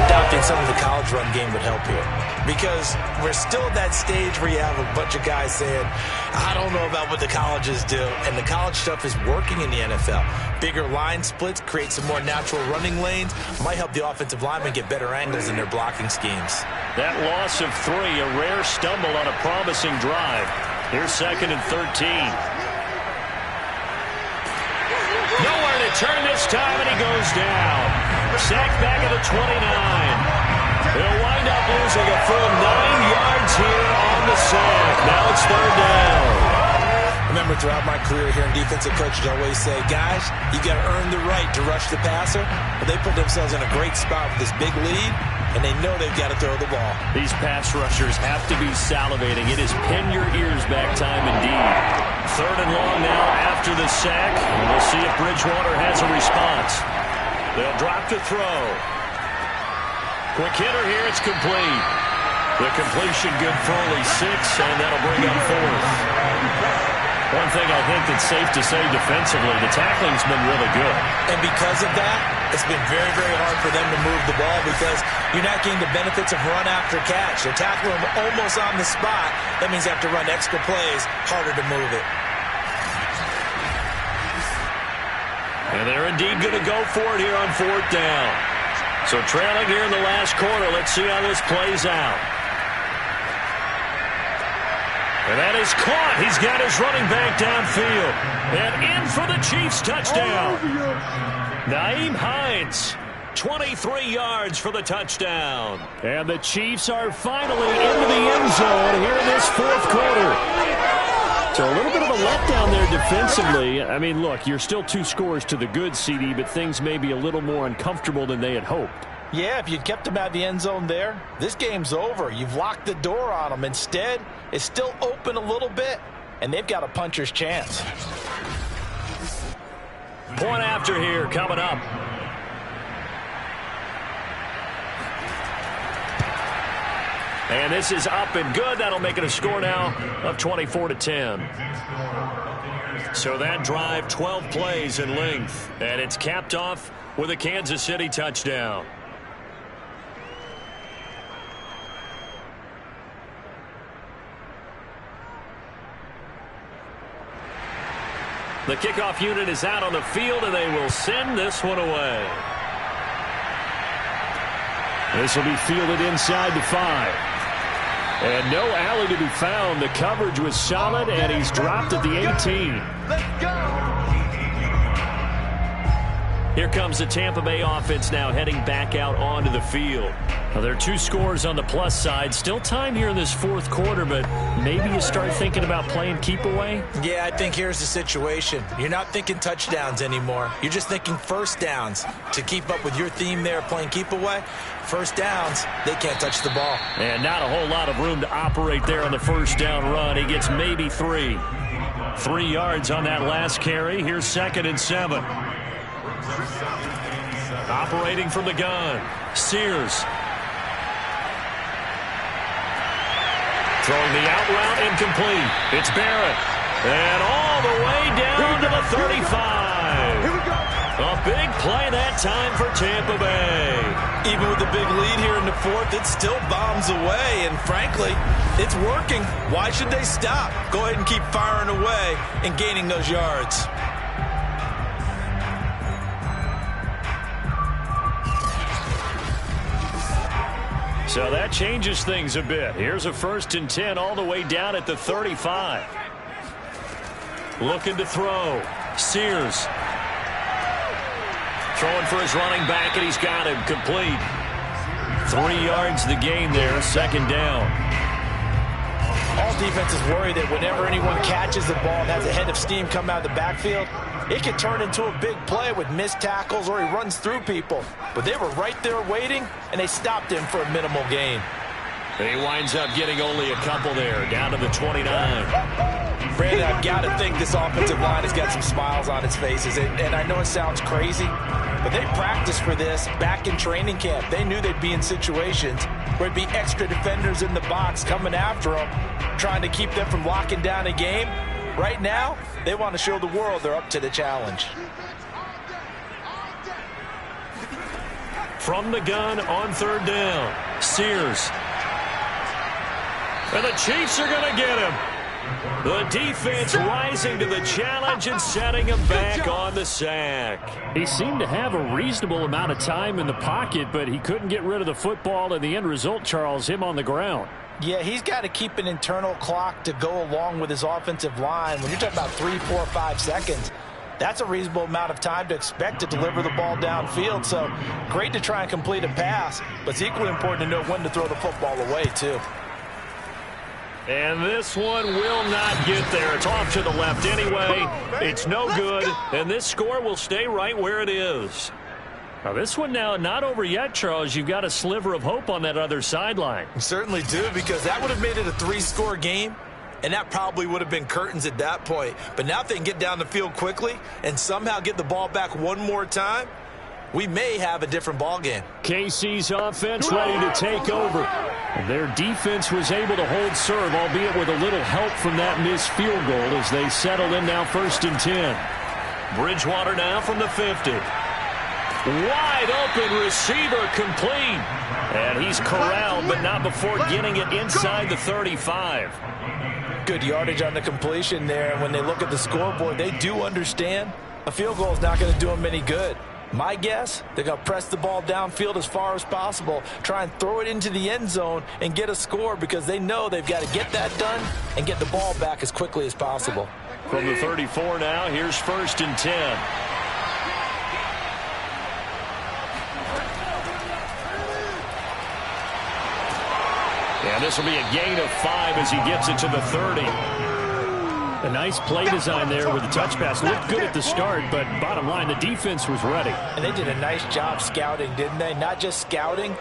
adopting some of the college run game would help here. Because we're still at that stage where you have a bunch of guys saying, I don't know about what the colleges do. And the college stuff is working in the NFL. Bigger line splits, create some more natural running lanes. Might help the offensive linemen get better angles in their blocking schemes. That loss of 3, a rare stumble on a promising drive. Here's 2nd and 13. Nowhere to turn this time, and he goes down. Sacked back at the 29. They'll wind up losing a full 9 yards here on the sack. Now it's 3rd down. Remember, throughout my career here in defensive coaches, I always say, guys, you got to earn the right to rush the passer. But they put themselves in a great spot with this big lead, and they know they've got to throw the ball. These pass rushers have to be salivating. It is pin your ears back time indeed. 3rd and long now after the sack. And we'll see if Bridgewater has a response. They'll drop to throw. Quick hitter here. It's complete. The completion good for only 6, and that'll bring up 4th. One thing I think that's safe to say defensively, the tackling's been really good. And because of that, it's been very, very hard for them to move the ball because you're not getting the benefits of run after catch. They're tackling them almost on the spot. That means they have to run extra plays, harder to move it. And they're indeed going to go for it here on 4th down. So trailing here in the last quarter, let's see how this plays out. And that is caught. He's got his running back downfield. And in for the Chiefs touchdown. Nyheim Hines, 23 yards for the touchdown. And the Chiefs are finally into the end zone here in this 4th quarter. So a little bit of a letdown there defensively. I mean, look, you're still 2 scores to the good, CD, but things may be a little more uncomfortable than they had hoped. Yeah, if you'd kept them out of the end zone there, this game's over. You've locked the door on them. Instead, it's still open a little bit, and they've got a puncher's chance. Point after here coming up. And this is up and good. That'll make it a score now of 24-10. So that drive, 12 plays in length. And it's capped off with a Kansas City touchdown. The kickoff unit is out on the field, and they will send this one away. This will be fielded inside the 5. And no alley to be found. The coverage was solid, and he's dropped at the 18. Let's go. Here comes the Tampa Bay offense now heading back out onto the field. Now, there are 2 scores on the plus side. Still time here in this fourth quarter, but maybe you start thinking about playing keep away? Yeah, I think here's the situation. You're not thinking touchdowns anymore. You're just thinking first downs. To keep up with your theme there, playing keep away, first downs, they can't touch the ball. And not a whole lot of room to operate there on the first down run. He gets maybe 3. 3 yards on that last carry. Here's 2nd and 7. Operating from the gun, Sears. Throwing the out route, incomplete. It's Barrett. And all the way down to the 35. Here we go. A big play that time for Tampa Bay. Even with the big lead here in the fourth, it still bombs away, and frankly, it's working. Why should they stop? Go ahead and keep firing away and gaining those yards. So that changes things a bit. Here's a 1st and 10 all the way down at the 35. Looking to throw. Sears. Throwing for his running back, and he's got him complete. 3 yards the gain there, 2nd down. All defenses worry that whenever anyone catches the ball and has a head of steam come out of the backfield, it can turn into a big play with missed tackles or he runs through people. But they were right there waiting, and they stopped him for a minimal gain. He winds up getting only a couple there, down to the 29. Brandon, I've got to think this offensive line has got some smiles on its faces. And I know it sounds crazy, but they practiced for this back in training camp. They knew they'd be in situations where it'd be extra defenders in the box coming after them, trying to keep them from locking down a game. Right now, they want to show the world they're up to the challenge. From the gun on 3rd down, Sears. And the Chiefs are going to get him. The defense rising to the challenge and setting him back on the sack. He seemed to have a reasonable amount of time in the pocket, but he couldn't get rid of the football, and the end result, Charles, him on the ground. Yeah, he's got to keep an internal clock to go along with his offensive line. When you're talking about 3, 4, 5 seconds, that's a reasonable amount of time to expect to deliver the ball downfield. So great to try and complete a pass, but it's equally important to know when to throw the football away, too. And this one will not get there. It's off to the left anyway. It's no good, and this score will stay right where it is. Now this one now not over yet, Charles. You've got a sliver of hope on that other sideline. You certainly do, because that would have made it a 3-score game, and that probably would have been curtains at that point. But now if they can get down the field quickly and somehow get the ball back one more time, we may have a different ball game. KC's offense ready to take over. And their defense was able to hold serve, albeit with a little help from that missed field goal as they settle in now 1st and 10. Bridgewater now from the 50. Wide open receiver complete. And he's corralled, but not before getting it inside the 35. Good yardage on the completion there. And when they look at the scoreboard, they do understand a field goal is not going to do them any good. My guess, they're going to press the ball downfield as far as possible, try and throw it into the end zone and get a score, because they know they've got to get that done and get the ball back as quickly as possible. From the 34 now, here's 1st and 10. And this will be a gain of 5 as he gets it to the 30. A nice play design there with the touch pass. Looked good at the start, but bottom line, the defense was ready. And they did a nice job scouting, didn't they? Not just scouting,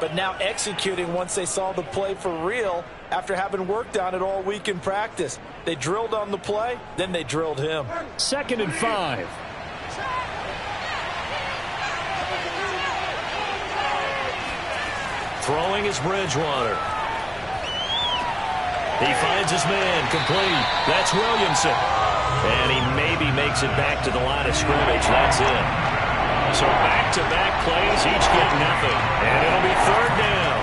but now executing once they saw the play for real after having worked on it all week in practice. They drilled on the play, then they drilled him. 2nd and 5. Throwing is Bridgewater. He finds his man, complete. That's Williamson. And he maybe makes it back to the line of scrimmage. That's it. So back-to-back plays, each get nothing. And it'll be third down.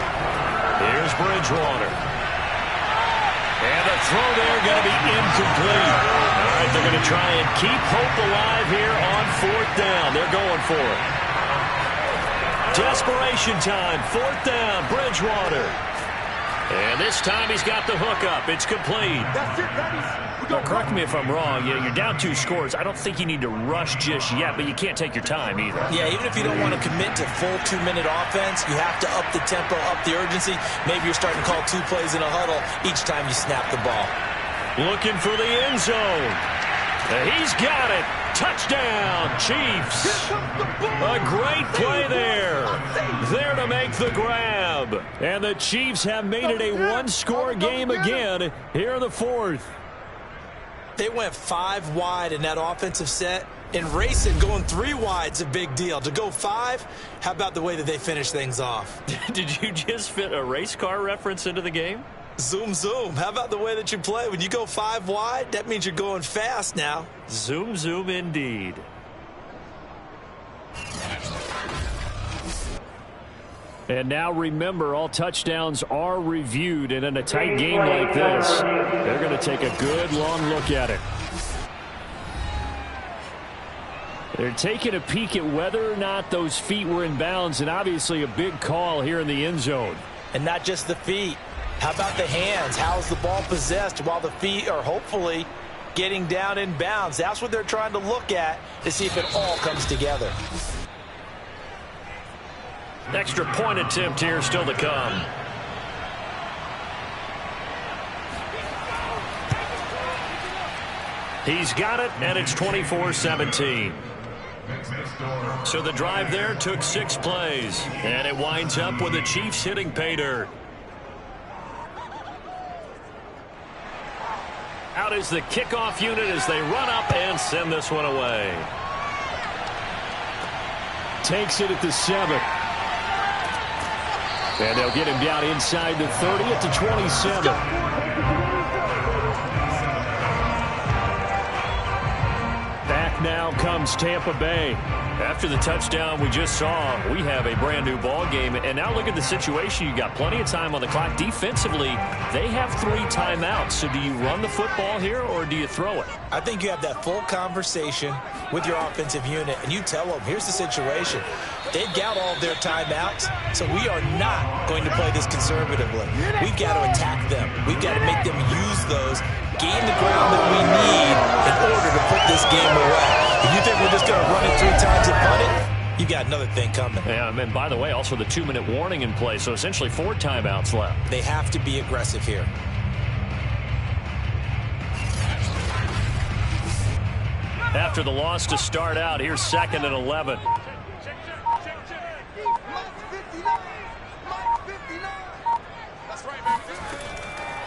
Here's Bridgewater. And the throw there going to be incomplete. All right, they're going to try and keep hope alive here on fourth down. They're going for it. Desperation time, fourth down, Bridgewater. And this time he's got the hookup. It's complete. That's it, ladies. Now, correct me if I'm wrong. You're down 2 scores. I don't think you need to rush just yet, but you can't take your time either. Yeah, even if you don't want to commit to full 2-minute offense, you have to up the tempo, up the urgency. Maybe you're starting to call 2 plays in a huddle each time you snap the ball. Looking for the end zone. He's got it. Touchdown, Chiefs. A great play there. There to make the grab. And the Chiefs have made it a 1-score game again here in the fourth. They went 5 wide in that offensive set, and racing going 3 wide's a big deal. To go 5, how about the way that they finish things off? Did you just fit a race car reference into the game? Zoom, zoom. How about the way that you play? When you go 5 wide, that means you're going fast now. Zoom, zoom indeed. And now remember, all touchdowns are reviewed, and in a tight game like this, they're going to take a good long look at it. They're taking a peek at whether or not those feet were in bounds, and obviously a big call here in the end zone. And not just the feet. How about the hands? How's the ball possessed while the feet are hopefully getting down in bounds? That's what they're trying to look at to see if it all comes together. Extra point attempt here still to come. He's got it, and it's 24-17. So the drive there took 6 plays, and it winds up with the Chiefs hitting pay dirt. Out is the kickoff unit as they run up and send this one away. Takes it at the 7. And they'll get him down inside the 30 at the 27. Back now comes Tampa Bay. After the touchdown we just saw, we have a brand new ball game. And now look at the situation. You got plenty of time on the clock. Defensively, they have 3 timeouts. So do you run the football here or do you throw it? I think you have that full conversation with your offensive unit, and you tell them, here's the situation. They've got all of their timeouts, so we are not going to play this conservatively. We've got to attack them. We've got to make them use those, gain the ground that we need in order to put this game away. If you think we're just going to run it 3 times and punt it, you got another thing coming. Yeah, and by the way, also the 2-minute warning in play, so essentially 4 timeouts left. They have to be aggressive here. After the loss to start out, here's 2nd and 11.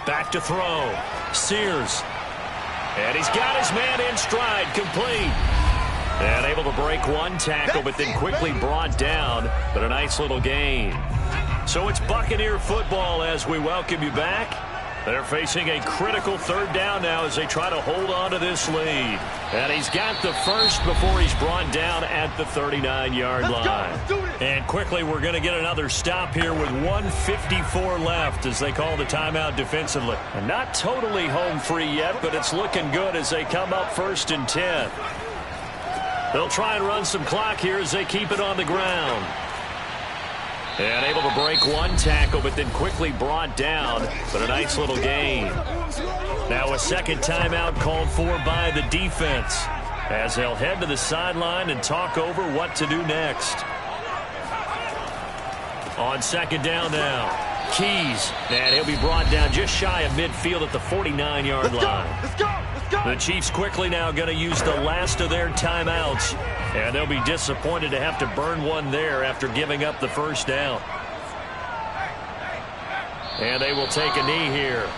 Back to throw. Sears. And he's got his man in stride, complete. And able to break 1 tackle, but then quickly brought down. But a nice little gain. So it's Buccaneer football as we welcome you back. They're facing a critical 3rd down now as they try to hold on to this lead. And he's got the first before he's brought down at the 39-yard line. And quickly we're going to get another stop here with 1:54 left as they call the timeout defensively. And not totally home free yet, but it's looking good as they come up 1st and 10. They'll try and run some clock here as they keep it on the ground. And able to break 1 tackle, but then quickly brought down. But a nice little gain. Now a 2nd timeout called for by the defense as they'll head to the sideline and talk over what to do next. On 2nd down now. Keys, and he'll be brought down just shy of midfield at the 49-yard line. Let's go! The Chiefs quickly now going to use the last of their timeouts, and they'll be disappointed to have to burn one there after giving up the 1st down. And they will take a knee here.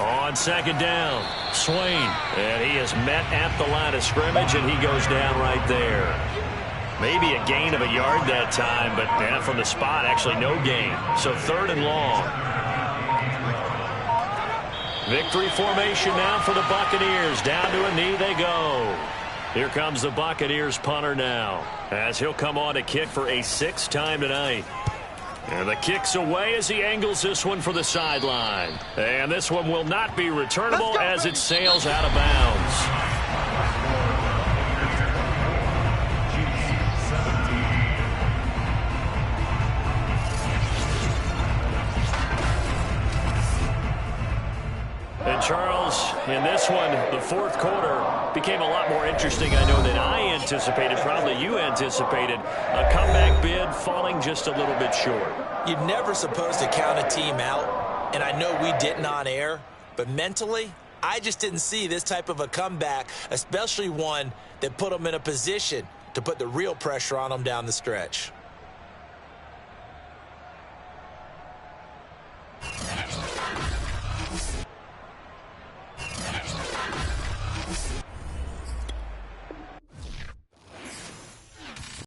On On second down, Swain. And he is met at the line of scrimmage, and he goes down right there. Maybe a gain of a yard that time, but from the spot, actually no gain. So 3rd and long. Victory formation now for the Buccaneers. Down to a knee they go. Here comes the Buccaneers punter now, as he'll come on to kick for a 6th time tonight. And the kick's away as he angles this one for the sideline. And this one will not be returnable as it sails out of bounds. And Charles, in this one, the 4th quarter became a lot more interesting, I know, than I anticipated, probably you anticipated. A comeback bid falling just a little bit short. You're never supposed to count a team out, and I know we didn't on air, but mentally, I just didn't see this type of a comeback, especially one that put them in a position to put the real pressure on them down the stretch.